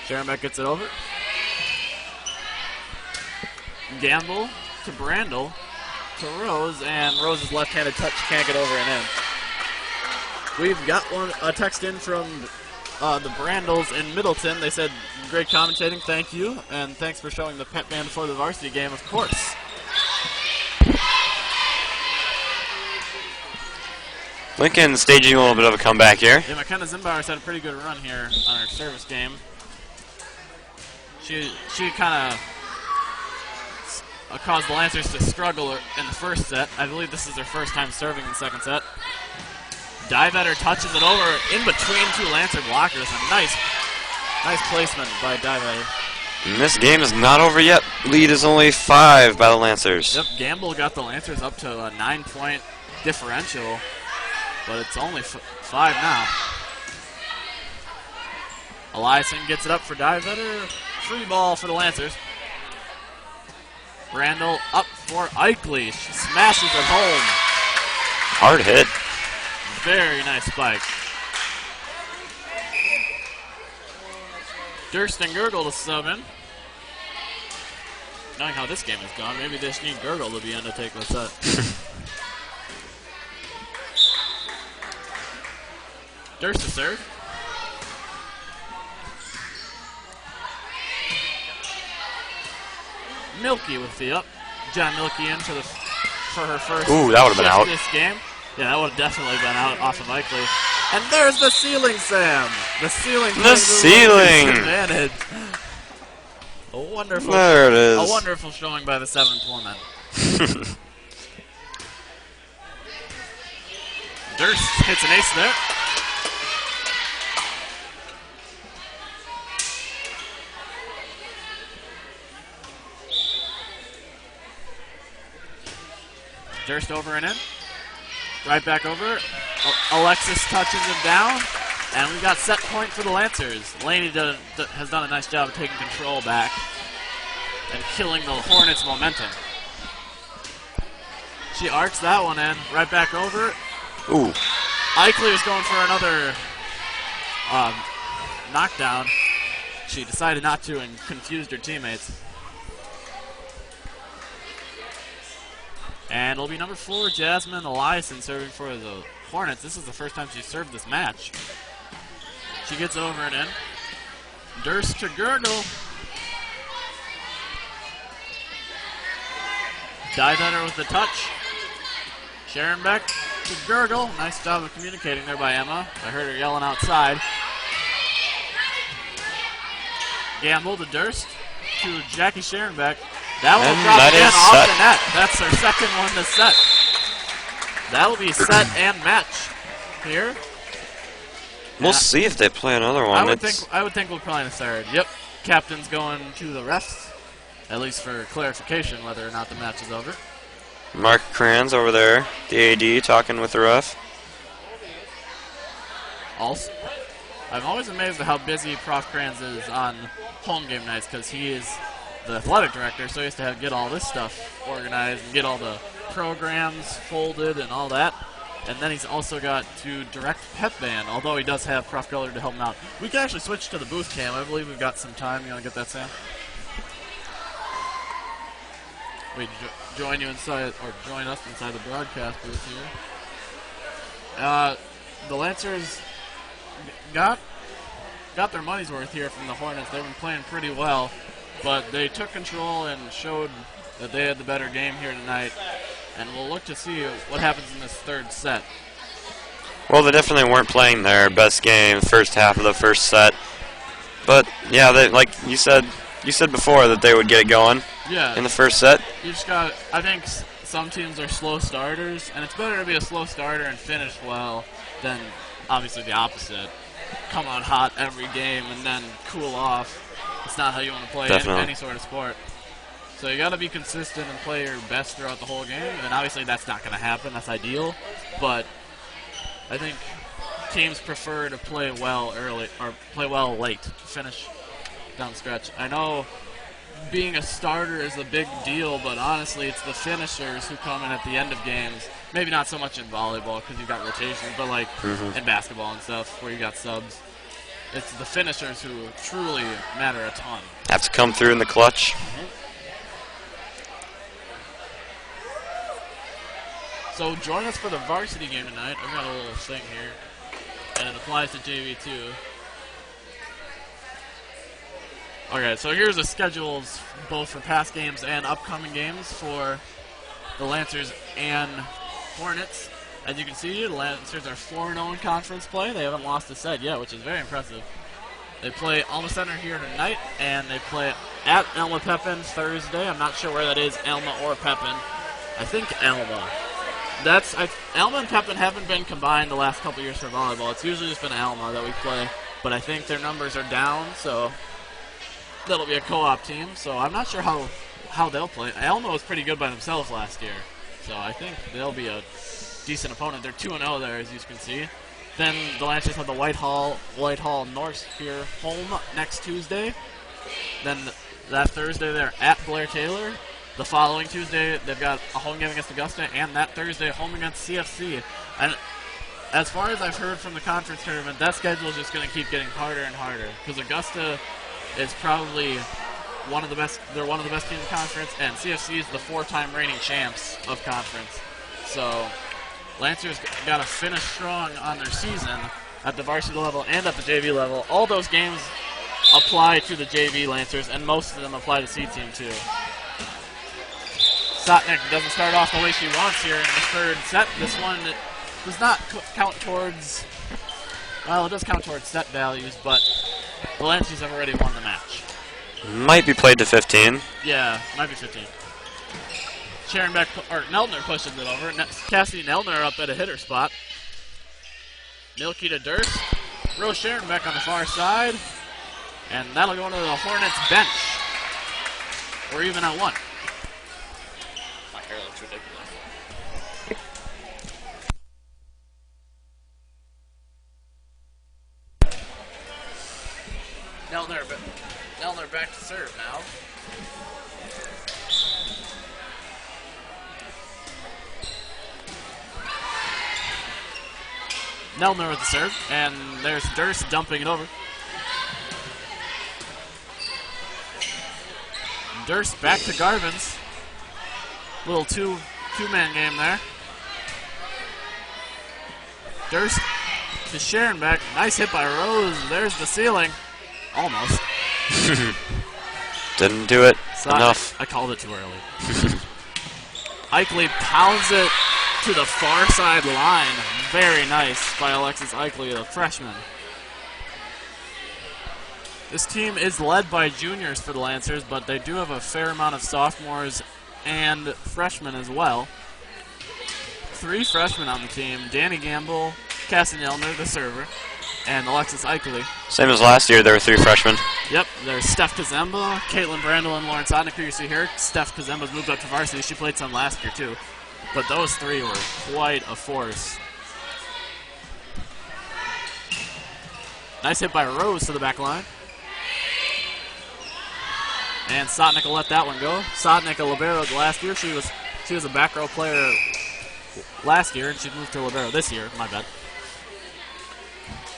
Scherenbeck gets it over. Gamble to Brandel to Rose, and Rose's left-handed touch can't get over and in. We've got a text in from the Brandles in Middleton. They said, great commentating, thank you, and thanks for showing the pet band before the varsity game, of course. Lincoln staging a little bit of a comeback here. Yeah, McKenna Zimbauer's had a pretty good run here on her service game. She kind of caused the Lancers to struggle in the first set. I believe this is their first time serving in the second set. Divetter touches it over in between two Lancer blockers. A nice placement by Divetter. And this game is not over yet. Lead is only 5 by the Lancers. Yep, Gamble got the Lancers up to a 9-point differential, but it's only 5 now. Eliason gets it up for Divetter. Free ball for the Lancers. Brandel up for Eichley. She smashes it home. Hard hit. Very nice spike. Durst and Gurgle to sub in. Knowing how this game has gone, maybe they just need Gurgle to be in to take the set. Durst to serve. Milky with the up. John Milky in for her first. Ooh, that would have been out. This game. Yeah, that would have definitely been out off of Eichley. And there's the ceiling, Sam. The ceiling. The ceiling. Advantage. A wonderful. There it is. A wonderful showing by the 7th woman. Durst hits an ace there. Durst over and in. Right back over. Alexis touches him down. And we got set point for the Lancers. Laney has done a nice job of taking control back and killing the Hornets' momentum. She arcs that one in. Right back over. Ooh. Eichley is going for another knockdown. She decided not to and confused her teammates. And it'll be number 4, Jasmine Eliason, serving for the Hornets. This is the first time she's served this match. She gets it over and in. Durst to Gurgle. Divetter with the touch. Sharon Beck to Gurgle. Nice job of communicating there by Emma. I heard her yelling outside. Gamble to Durst to Jackie Sharonbeck. That one dropped in off the net. That's her second one to set. That'll be set and match here. We'll see if they play another one. I would think we'll play the third. Yep. Captain's going to the refs, at least for clarification whether or not the match is over. Mark Kranz over there, the AD, talking with the ref. Also, I'm always amazed at how busy Prof. Kranz is on home game nights because he is the athletic director, so he has to get all this stuff organized and get all the programs folded and all that. And then he's also got to direct pep band, although he does have Prof. Geller to help him out. We can actually switch to the booth cam. I believe we've got some time. You want to get that, Sam? We join you inside, or join us inside the broadcast booth here. The Lancers got their money's worth here from the Hornets. They've been playing pretty well, but they took control and showed that they had the better game here tonight. And we'll look to see what happens in this third set. Well, they definitely weren't playing their best game first half of the first set. But, yeah, they, like you said before that they would get it going in the first set. You just got, I think some teams are slow starters, and it's better to be a slow starter and finish well than obviously the opposite. Come out hot every game and then cool off. It's not how you want to play any sort of sport. So you got to be consistent and play your best throughout the whole game, and obviously that's not going to happen. That's ideal, but I think teams prefer to play well early or play well late, finish down the stretch. I know being a starter is a big deal, but honestly it's the finishers who come in at the end of games. Maybe not so much in volleyball because you've got rotations, but like in basketball and stuff where you got subs. It's the finishers who truly matter a ton. Have to come through in the clutch. So join us for the varsity game tonight. I've got a little thing here. and it applies to JV too. Okay, so here's the schedules both for past games and upcoming games for the Lancers and Hornets. As you can see, the Lancers are 4-0 in conference play. They haven't lost a set yet, which is very impressive. They play Alma Center here tonight, and they play at Alma Pepin Thursday. I'm not sure where that is, Alma or Pepin. I think Alma. Alma and Pepin haven't been combined the last couple years for volleyball. It's usually just been Alma that we play, but I think their numbers are down, so that'll be a co-op team. So I'm not sure how they'll play. Alma was pretty good by themselves last year, so I think they'll be a decent opponent. They're 2-0 there, as you can see. Then the Lancers have the Whitehall North here home next Tuesday. Then that Thursday they're at Blair Taylor. The following Tuesday they've got a home game against Augusta, and that Thursday home against CFC. And as far as I've heard from the conference tournament, that schedule is just going to keep getting harder and harder because Augusta is probably one of the best. They're one of the best teams in the conference, and CFC is the 4-time reigning champs of conference. So Lancers got to finish strong on their season at the varsity level and at the JV level. All those games apply to the JV Lancers, and most of them apply to C team too. Sotnick doesn't start off the way she wants here in the third set. This one does not count towards, well, it does count towards set values, but the Lancers have already won the match. Might be played to 15. Yeah, might be 15. Neldner pushes it over. Cassidy Neldner up at a hitter spot. Milky to Durst. Rose Scherenbeck on the far side. And that'll go to the Hornets bench. Or even at one. My hair looks ridiculous. Neldner back to serve now. Neldner with the serve, and there's Durst dumping it over. Durst back to Garvins. Little two-man game there. Durst to Scherenbeck. Nice hit by Rose. There's the ceiling. Almost. Didn't do it enough. I called it too early. Eichele pounds it to the far side line. Very nice by Alexis Eichele, the freshman. This team is led by juniors for the Lancers, but they do have a fair amount of sophomores and freshmen as well. 3 freshmen on the team: Danny Gamble, Cassidy Neldner, the server, and Alexis Eichele. Same as last year, there were 3 freshmen. Yep, there's Steph Kazemba, Caitlin Brandel, and Lauren Sotnick, who you see here. Steph Kazemba's moved up to varsity. She played some last year, too. But those 3 were quite a force. Nice hit by Rose to the back line. And Sotnick will let that one go. Sotnick, a libero last year. She was a back row player last year, and she moved to libero this year. My bad.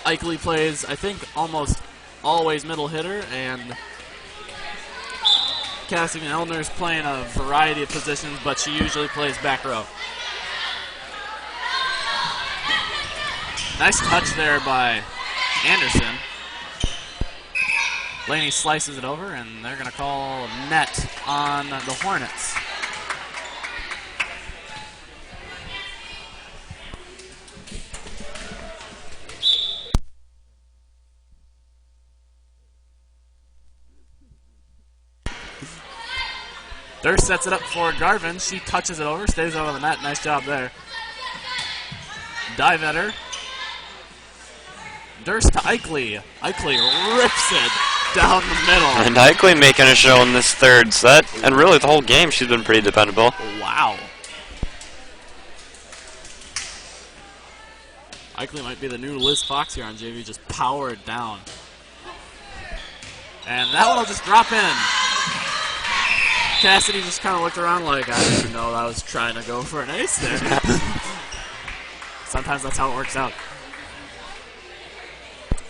Eichele plays, I think, almost always middle hitter, and Cassidy Neldner's playing a variety of positions, but she usually plays back row. Nice touch there by Anderson. Laney slices it over, and they're going to call net on the Hornets. Durst sets it up for Garvin. She touches it over, stays out of the net. Nice job there. Dive at her. Durst to Eichele. Eichele rips it down the middle. And Eichele making a show in this third set. And really the whole game she's been pretty dependable. Wow. Eichele might be the new Liz Fox here on JV. Just power it down. And that one will just drop in. Cassidy just kind of looked around like, I didn't even know I was trying to go for an ace there. Sometimes that's how it works out.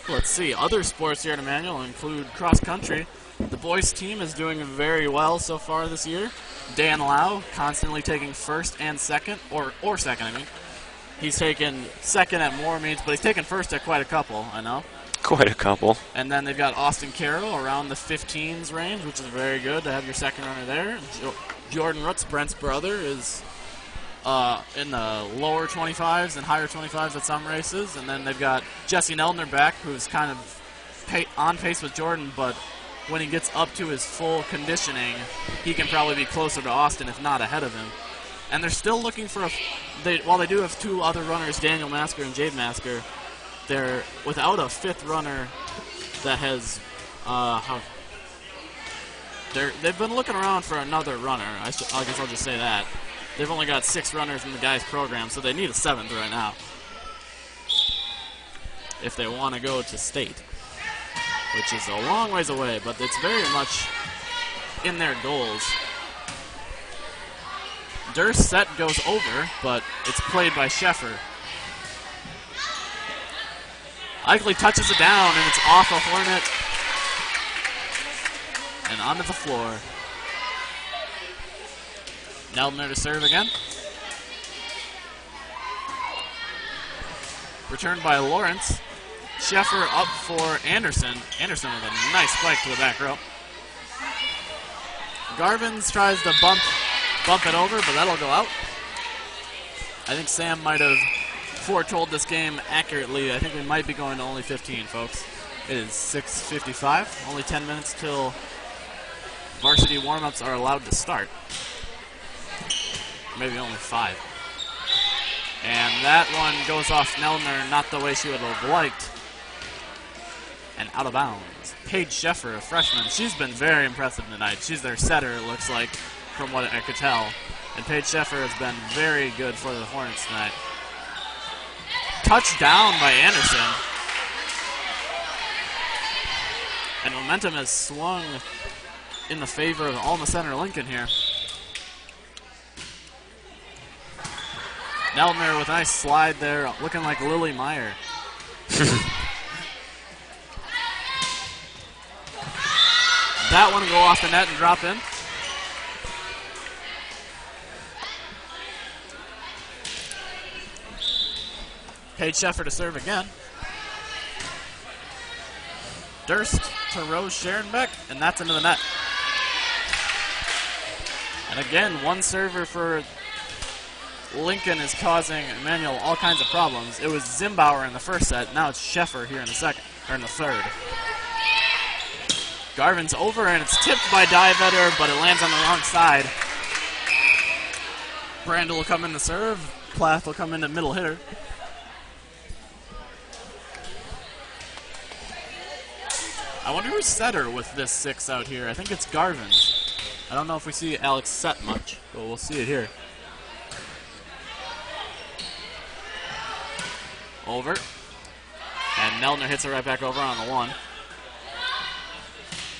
Let's see. Other sports here at Emmanuel include cross country. The boys team is doing very well so far this year. Dan Lau constantly taking first and second, or second, I mean. He's taken second at more meets, but he's taken first at quite a couple, I know. Quite a couple. And then they've got Austin Carroll around the 15s range, which is very good to have your second runner there. Jordan Rutz, Brent's brother, is in the lower 25s and higher 25s at some races. And then they've got Jesse Neldner back, who's kind of on pace with Jordan, but when he gets up to his full conditioning, he can probably be closer to Austin, if not ahead of him. And they're still looking for while they do have two other runners, Daniel Masker and Jade Masker, they're without a fifth runner that has, they've been looking around for another runner. I guess I'll just say that. They've only got 6 runners in the guys' program, so they need a 7th right now if they want to go to state, which is a long ways away, but it's very much in their goals. Durst's set goes over, but it's played by Sheffer. Eichle touches it down, and it's off a Hornet and onto the floor. Neldner to serve again. Returned by Lawrence. Sheffer up for Anderson. Anderson with a nice spike to the back row. Garvins tries to bump it over, but that'll go out. I think Sam might have foretold this game accurately. I think we might be going to only 15, folks. It is 6:55. Only 10 minutes till varsity warm-ups are allowed to start. Maybe only 5. And that one goes off Neldner, not the way she would have liked. And out of bounds. Paige Sheffer, a freshman. She's been very impressive tonight. She's their setter, it looks like, from what I could tell. And Paige Sheffer has been very good for the Hornets tonight. Touchdown by Anderson. And momentum has swung in the favor of Alma Center Lincoln here. Neldner with a nice slide there, looking like Lily Meyer. That one will go off the net and drop in. Paige Sheffer to serve again. Durst to Rose Scherenbeck, and that's into the net. And again, one server for Lincoln is causing Emmanuel all kinds of problems. It was Zimbauer in the first set. Now it's Sheffer here in the second, or in the third. Garvin's over, and it's tipped by Divetter, but it lands on the wrong side. Brandel will come in to serve. Plath will come in the middle hitter. I wonder who's setter with this 6 out here. I think it's Garvin. I don't know if we see Alex set much, but we'll see it here. Over. And Neldner hits it right back over on the 1.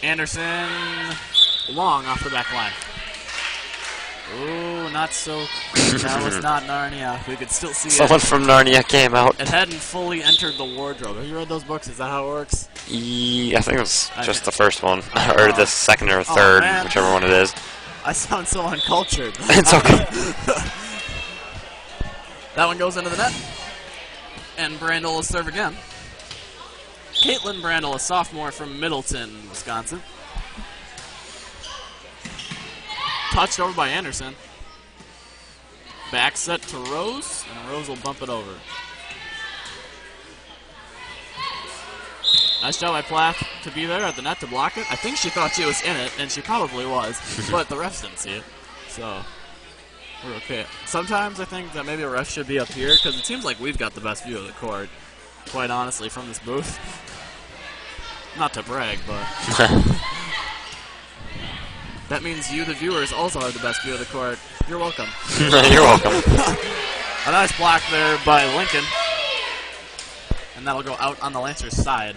Anderson long off the back line. Ooh, not so. That was not Narnia. We could still see Someone from Narnia came out. It hadn't fully entered the wardrobe. Have you read those books? Is that how it works? I think it was just the first one. Or the second or third, whichever one it is. I sound so uncultured. It's okay. That one goes into the net. And Brandel will serve again. Caitlin Brandel, a sophomore from Middleton, Wisconsin. Touched over by Anderson. Back set to Rose, and Rose will bump it over. Nice job by Plath to be there at the net to block it. I think she thought she was in it, and she probably was, but the refs didn't see it, so we're okay. Sometimes I think that maybe a ref should be up here, because it seems like we've got the best view of the court, quite honestly, from this booth. Not to brag, but that means you, the viewers, also have the best view of the court. You're welcome. You're welcome. A nice block there by Lincoln. And that'll go out on the Lancers' side.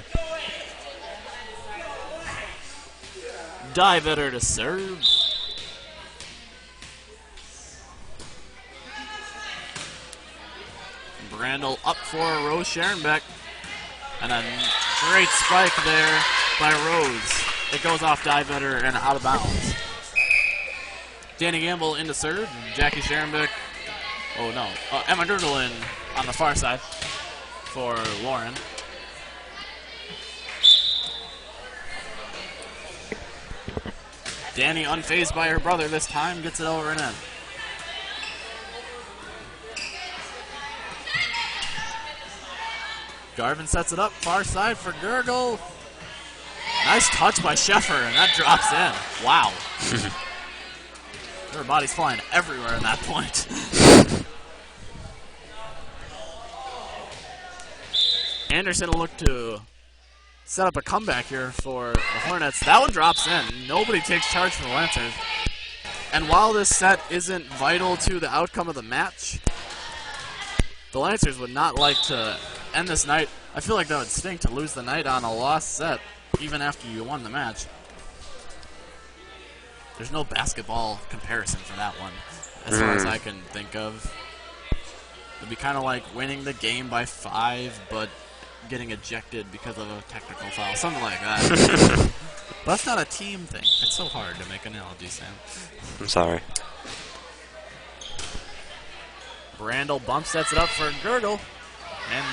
Divetter to serve. Brandel up for Rose Scherenbeck. And a great spike there by Rose. It goes off Divetter and out of bounds. Danny Gamble into serve. Jackie Scherenbeck. Oh no. Emma Dirtlein on the far side for Lauren. Danny, unfazed by her brother this time, gets it over and in. Garvin sets it up, far side for Gurgle. Nice touch by Sheffer, and that drops in. Wow. Her body's flying everywhere at that point. Anderson will look to set up a comeback here for the Hornets. That one drops in. Nobody takes charge for the Lancers. And while this set isn't vital to the outcome of the match, the Lancers would not like to end this night. I feel like that would stink to lose the night on a lost set, even after you won the match. There's no basketball comparison for that one, as far as I can think of. It'd be kind of like winning the game by 5, but getting ejected because of a technical foul, something like that. But that's not a team thing. It's so hard to make analogies, Sam. I'm sorry. Brandel bump sets it up for Gurgle, and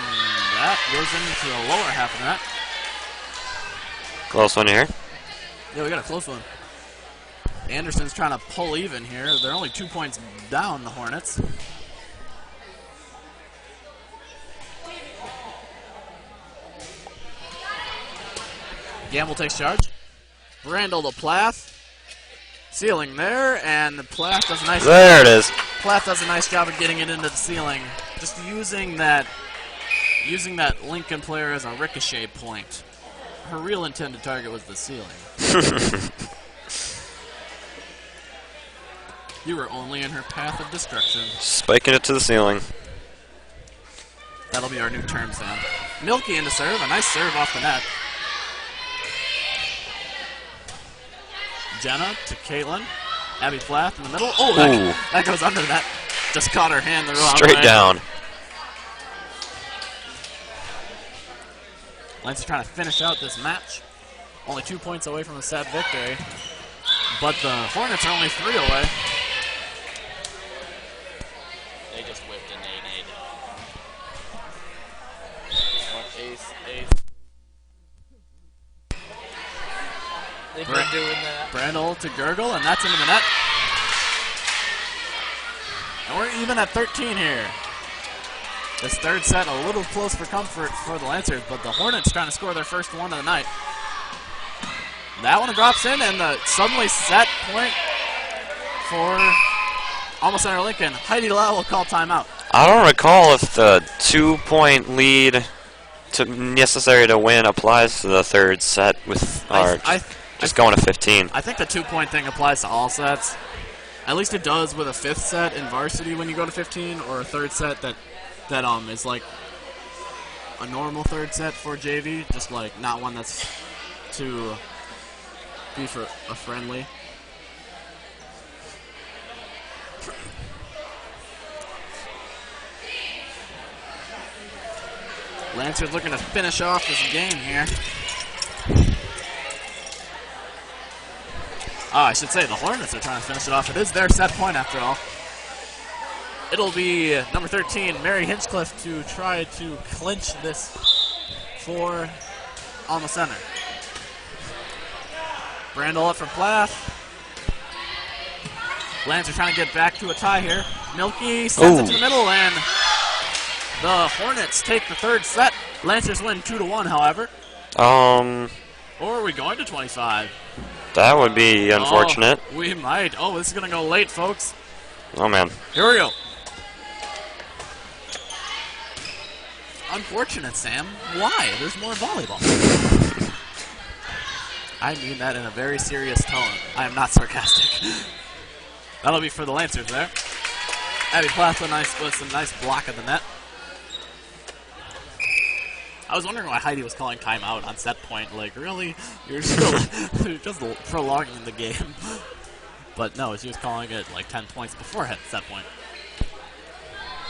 that goes into the lower half of that. Close one here. Yeah, we got a close one. Anderson's trying to pull even here. They're only 2 points down, the Hornets. Gamble takes charge. Brandel to Plath. Ceiling there, and Plath does a nice There it is. Plath does a nice job of getting it into the ceiling. Just using that Lincoln player as a ricochet point. Her real intended target was the ceiling. You were only in her path of destruction. Spiking it to the ceiling. That'll be our new term, Sam. Milky into serve. A nice serve off the net. Jenna to Caitlin. Abby Plath in the middle. Oh, that goes under that. Just caught her hand the wrong way. Straight down. Lancers trying to finish out this match. Only 2 points away from a set victory. But the Hornets are only 3 away. They just whipped an 8-8. Ace. They've been doing that. Brandel to Gurgle, and that's into the net. And we're even at 13 here. This third set a little close for comfort for the Lancers, but the Hornets trying to score their first one of the night. That one drops in, and the suddenly set point for Alma Center Lincoln. Heidi Lau will call timeout. I don't recall if the 2-point lead necessary to win applies to the third set with just going to 15. I think the 2-point thing applies to all sets. At least it does with a 5th set in varsity when you go to 15, or a third set that is like a normal third set for JV, just like not one that's to be for a friendly. Lancers looking to finish off this game here. I should say the Hornets are trying to finish it off. It is their set point after all. It'll be number 13, Mary Hinchcliffe, to try to clinch this for Alma Center. Brandel up for Plath. Lancers trying to get back to a tie here. Milky sends it to the middle, and the Hornets take the third set. Lancers win 2-1, however. Or are we going to 25? That would be unfortunate. Oh, we might. Oh, this is going to go late, folks. Oh, man. Here we go. Unfortunate, Sam. Why? There's more volleyball. I mean that in a very serious tone. I am not sarcastic. That'll be for the Lancers there. Abby Plath with a nice block of the net. I was wondering why Heidi was calling timeout on set point. Like, really? You're still just prolonging the game. But no, she was calling it like 10 points before set point.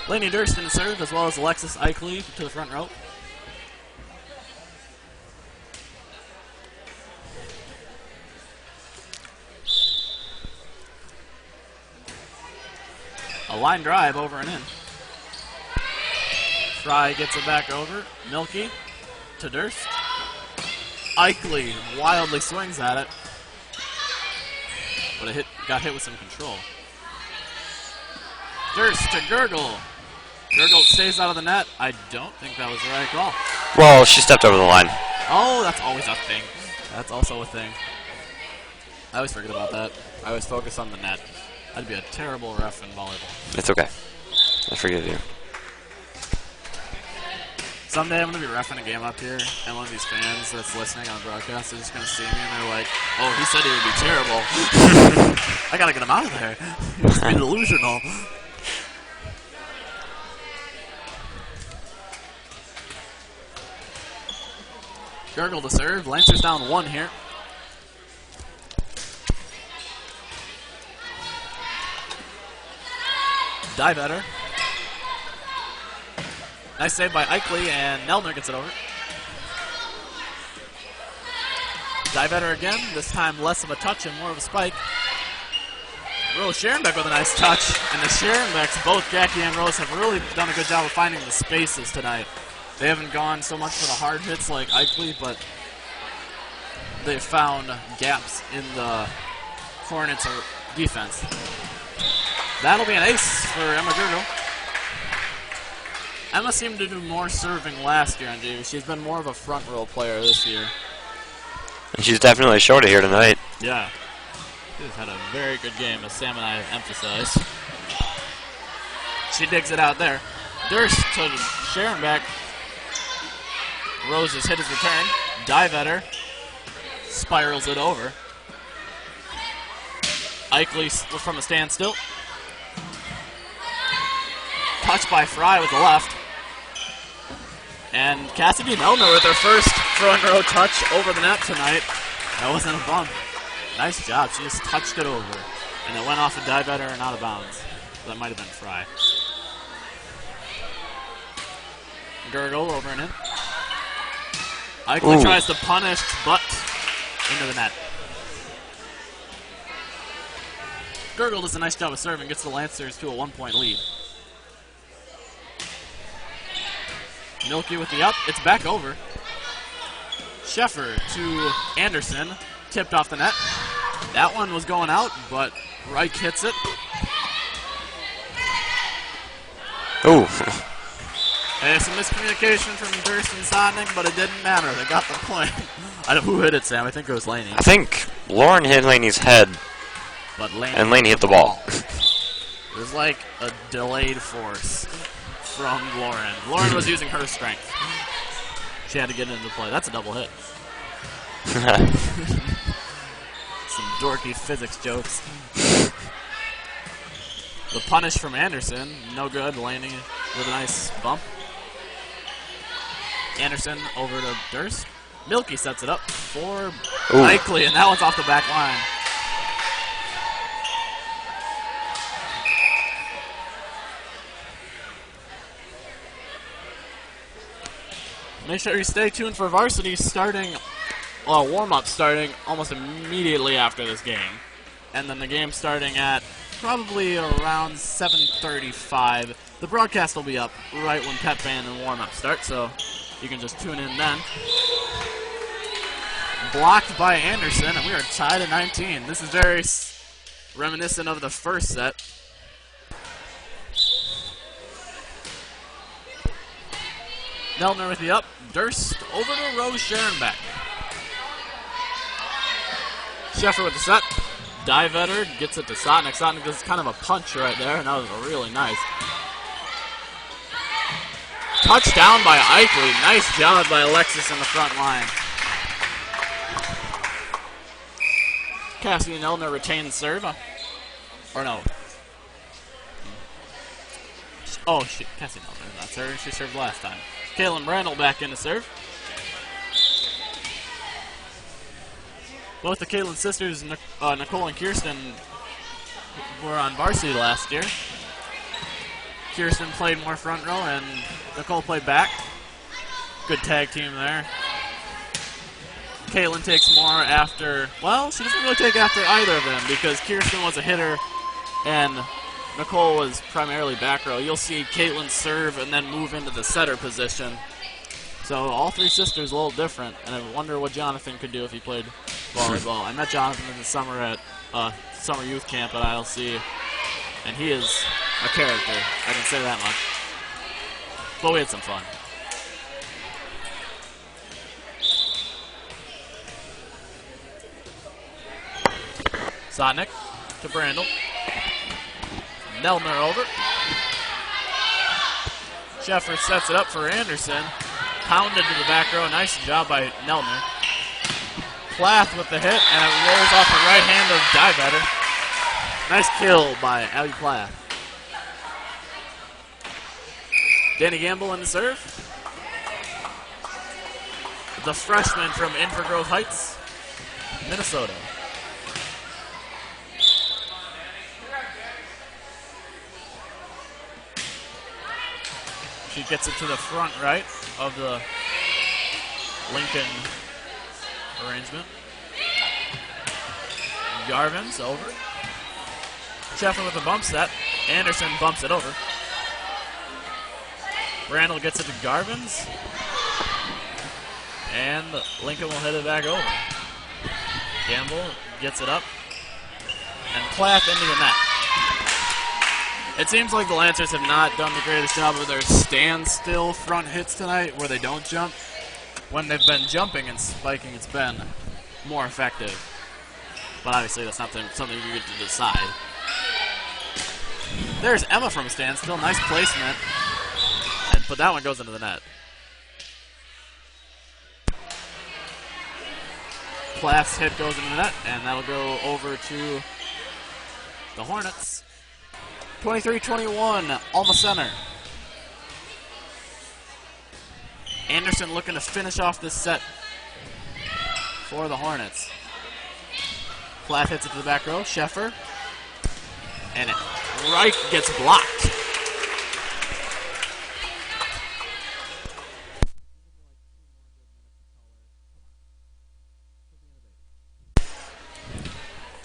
Lainey Durston to serve, as well as Alexis Eichley to the front row. A line drive over and in. Fry gets it back over. Milky to Durst. Ikley wildly swings at it. But it got hit with some control. Durst to Gurgle. Gurgle stays out of the net. I don't think that was the right call. Well, she stepped over the line. Oh, that's always a thing. That's also a thing. I always forget about that. I always focus on the net. I'd be a terrible ref in volleyball. It's okay. I forgive you. Someday I'm going to be reffing a game up here, and one of these fans that's listening on the broadcast is just going to see me, and they're like, oh, he said he would be terrible. I got to get him out of there. He must be delusional. Gurgle to serve. Lancers down 1 here. Die better. Nice save by Ikley, and Nelner gets it over. Die better again. This time less of a touch and more of a spike. Rose Scherenbeck with a nice touch. And the Scherenbecks, both Jackie and Rose, have really done a good job of finding the spaces tonight. They haven't gone so much for the hard hits like Ikley, but they've found gaps in the Hornets' defense. That'll be an ace for Emma Gurgle. Emma seemed to do more serving last year on JV. She's been more of a front row player this year. And she's definitely showed it here tonight. Yeah. She's had a very good game, as Sam and I have emphasized. She digs it out there. Durst to Scherenbeck. Rose has hit his return. Dive at her. Spirals it over. Ikley from a standstill. Touch by Fry with the left. And Cassidy Nelner with her first front row touch over the net tonight. That wasn't a bump. Nice job. She just touched it over. And it went off a dive better and out of bounds. That might have been Fry. Gurgle over and in. Ikley tries to punish, but into the net. Gurgle does a nice job of serving, gets the Lancers to a 1-point lead. Milky with the up, it's back over. Sheffer to Anderson, tipped off the net. That one was going out, but Reich hits it. Ooh. Hey, some miscommunication from Durst and Sonic, but it didn't matter. They got the point. I don't, who hit it, Sam? I think it was Laney. I think Lauren hit Laney's head, but and Laney hit the ball. It was like a delayed force from Lauren. Lauren was using her strength. She had to get into play. That's a double hit. Some dorky physics jokes. The punish from Anderson, no good. Laney with a nice bump. Anderson over to Durst. Milky sets it up for Ikley, and that one's off the back line. Make sure you stay tuned for varsity starting, warm-up starting almost immediately after this game. And then the game starting at probably around 7:35. The broadcast will be up right when pep band and warm-up start, so you can just tune in then. Blocked by Anderson, and we are tied at 19. This is very reminiscent of the first set. Nelner with the up. Durst over to Rose Scherenbeck. Sheffer with the set. Dive at her, gets it to Sotnick. Sotnick does kind of a punch right there, and that was really nice. Touchdown by Ikley. Nice job by Alexis in the front line. Cassidy Nelner retains serve. Or no. Oh, shit. Cassidy Nelner not serve. She served last time. Kaylin Brandel back in to serve. Both the Kaylin sisters, Nicole and Kirsten, were on varsity last year. Kirsten played more front row, and Nicole played back. Good tag team there. Kaylin takes more after, well, she doesn't really take after either of them, because Kirsten was a hitter, and Nicole was primarily back row. You'll see Caitlin serve and then move into the setter position. So all three sisters a little different, and I wonder what Jonathan could do if he played volleyball. I met Jonathan in the summer at summer youth camp at ILC, and he is a character. I can say that much. But we had some fun. Sotnick to Brandel. Nelner over. Sheffer sets it up for Anderson. Pounded to the back row. Nice job by Nelner. Plath with the hit, and it rolls off the right hand of Diebetter. Nice kill by Abby Plath. Danny Gamble in the serve. The freshman from Inver Grove Heights, Minnesota. She gets it to the front right of the Lincoln arrangement. Garvin's over. Sheffer with the bump set. Anderson bumps it over. Brandel gets it to Garvin's. And Lincoln will hit it back over. Gamble gets it up. And Plath into the net. It seems like the Lancers have not done the greatest job of their standstill front hits tonight where they don't jump. When they've been jumping and spiking, it's been more effective. But obviously that's not something you get to decide. There's Emma from a standstill. Nice placement. But that one goes into the net. Plath's hit goes into the net, and that'll go over to the Hornets. 23-21, Alma Center. Anderson looking to finish off this set for the Hornets. Plath hits it to the back row. Sheffer. And Reich gets blocked.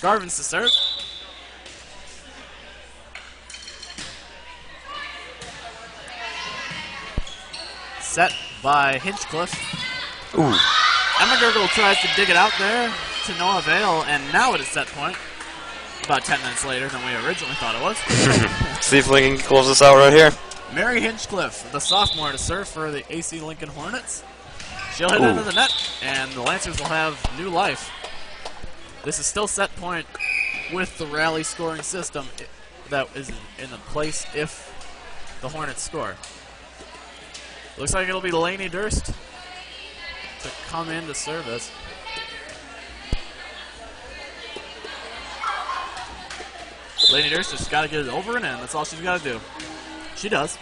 Garvin's to serve. Set by Hinchcliffe. Ooh. Emma Gergel tries to dig it out there to no avail, and now it is set point. About 10 minutes later than we originally thought it was. See if Lincoln can close this out right here. Mary Hinchcliffe, the sophomore, to serve for the AC Lincoln Hornets. She'll hit it into the net, and the Lancers will have new life. This is still set point with the rally scoring system that is in the place if the Hornets score. Looks like it'll be Lainey Durst to come in to serve this. Lainey Durst just got to get it over and in. That's all she's got to do. She does.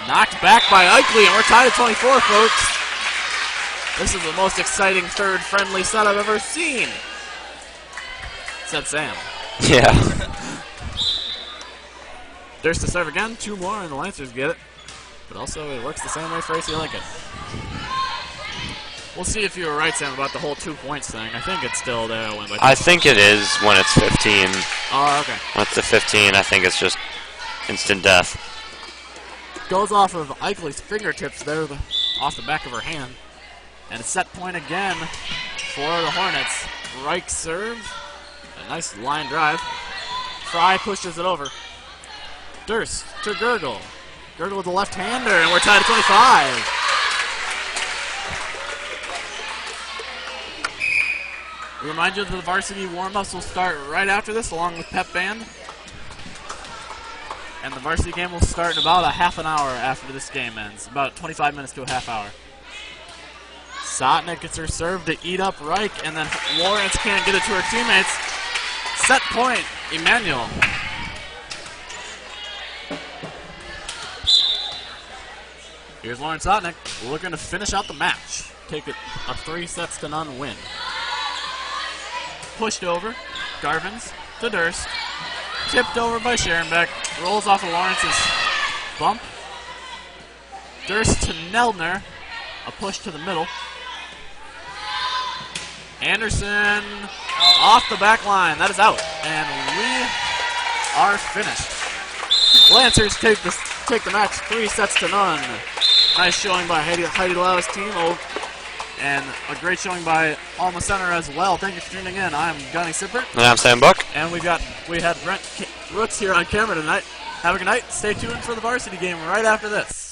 Knocked back by Eichley, and we're tied at 24, folks. This is the most exciting third friendly set I've ever seen. Said Sam. Yeah. Durst to serve again. Two more, and the Lancers get it. But also, it works the same way for AC Lincoln. We'll see if you were right, Sam, about the whole 2 points thing. I think it's still there. I think it is when it's 15. Oh, okay. When it's the 15, I think it's just instant death. Goes off of Eichley's fingertips there, off the back of her hand. And a set point again for the Hornets. Reich serve. A nice line drive. Fry pushes it over. Durst to Gergel. Gergel with the left-hander, and we're tied at 25. We remind you that the varsity warm-ups will start right after this, along with pep band. And the varsity game will start in about a half an hour after this game ends. About 25 minutes to a half hour. Sotnick gets her serve to eat up Reich, and then Lawrence can't get it to her teammates. Set point, Emmanuel. Here's Lauren Sotnick looking to finish out the match. Take it a 3-0 win. Pushed over. Garvin's to Durst. Tipped over by Scherenbeck. Rolls off of Lawrence's bump. Durst to Neldner. A push to the middle. Anderson off the back line. That is out. And we are finished. Lancers take the match 3-0. Nice showing by Heidi Lau's team, and a great showing by Alma Center as well. Thank you for tuning in. I'm Gunny Sippert. And I'm Sam Buck. And we had Brent Rooks here on camera tonight. Have a good night. Stay tuned for the varsity game right after this.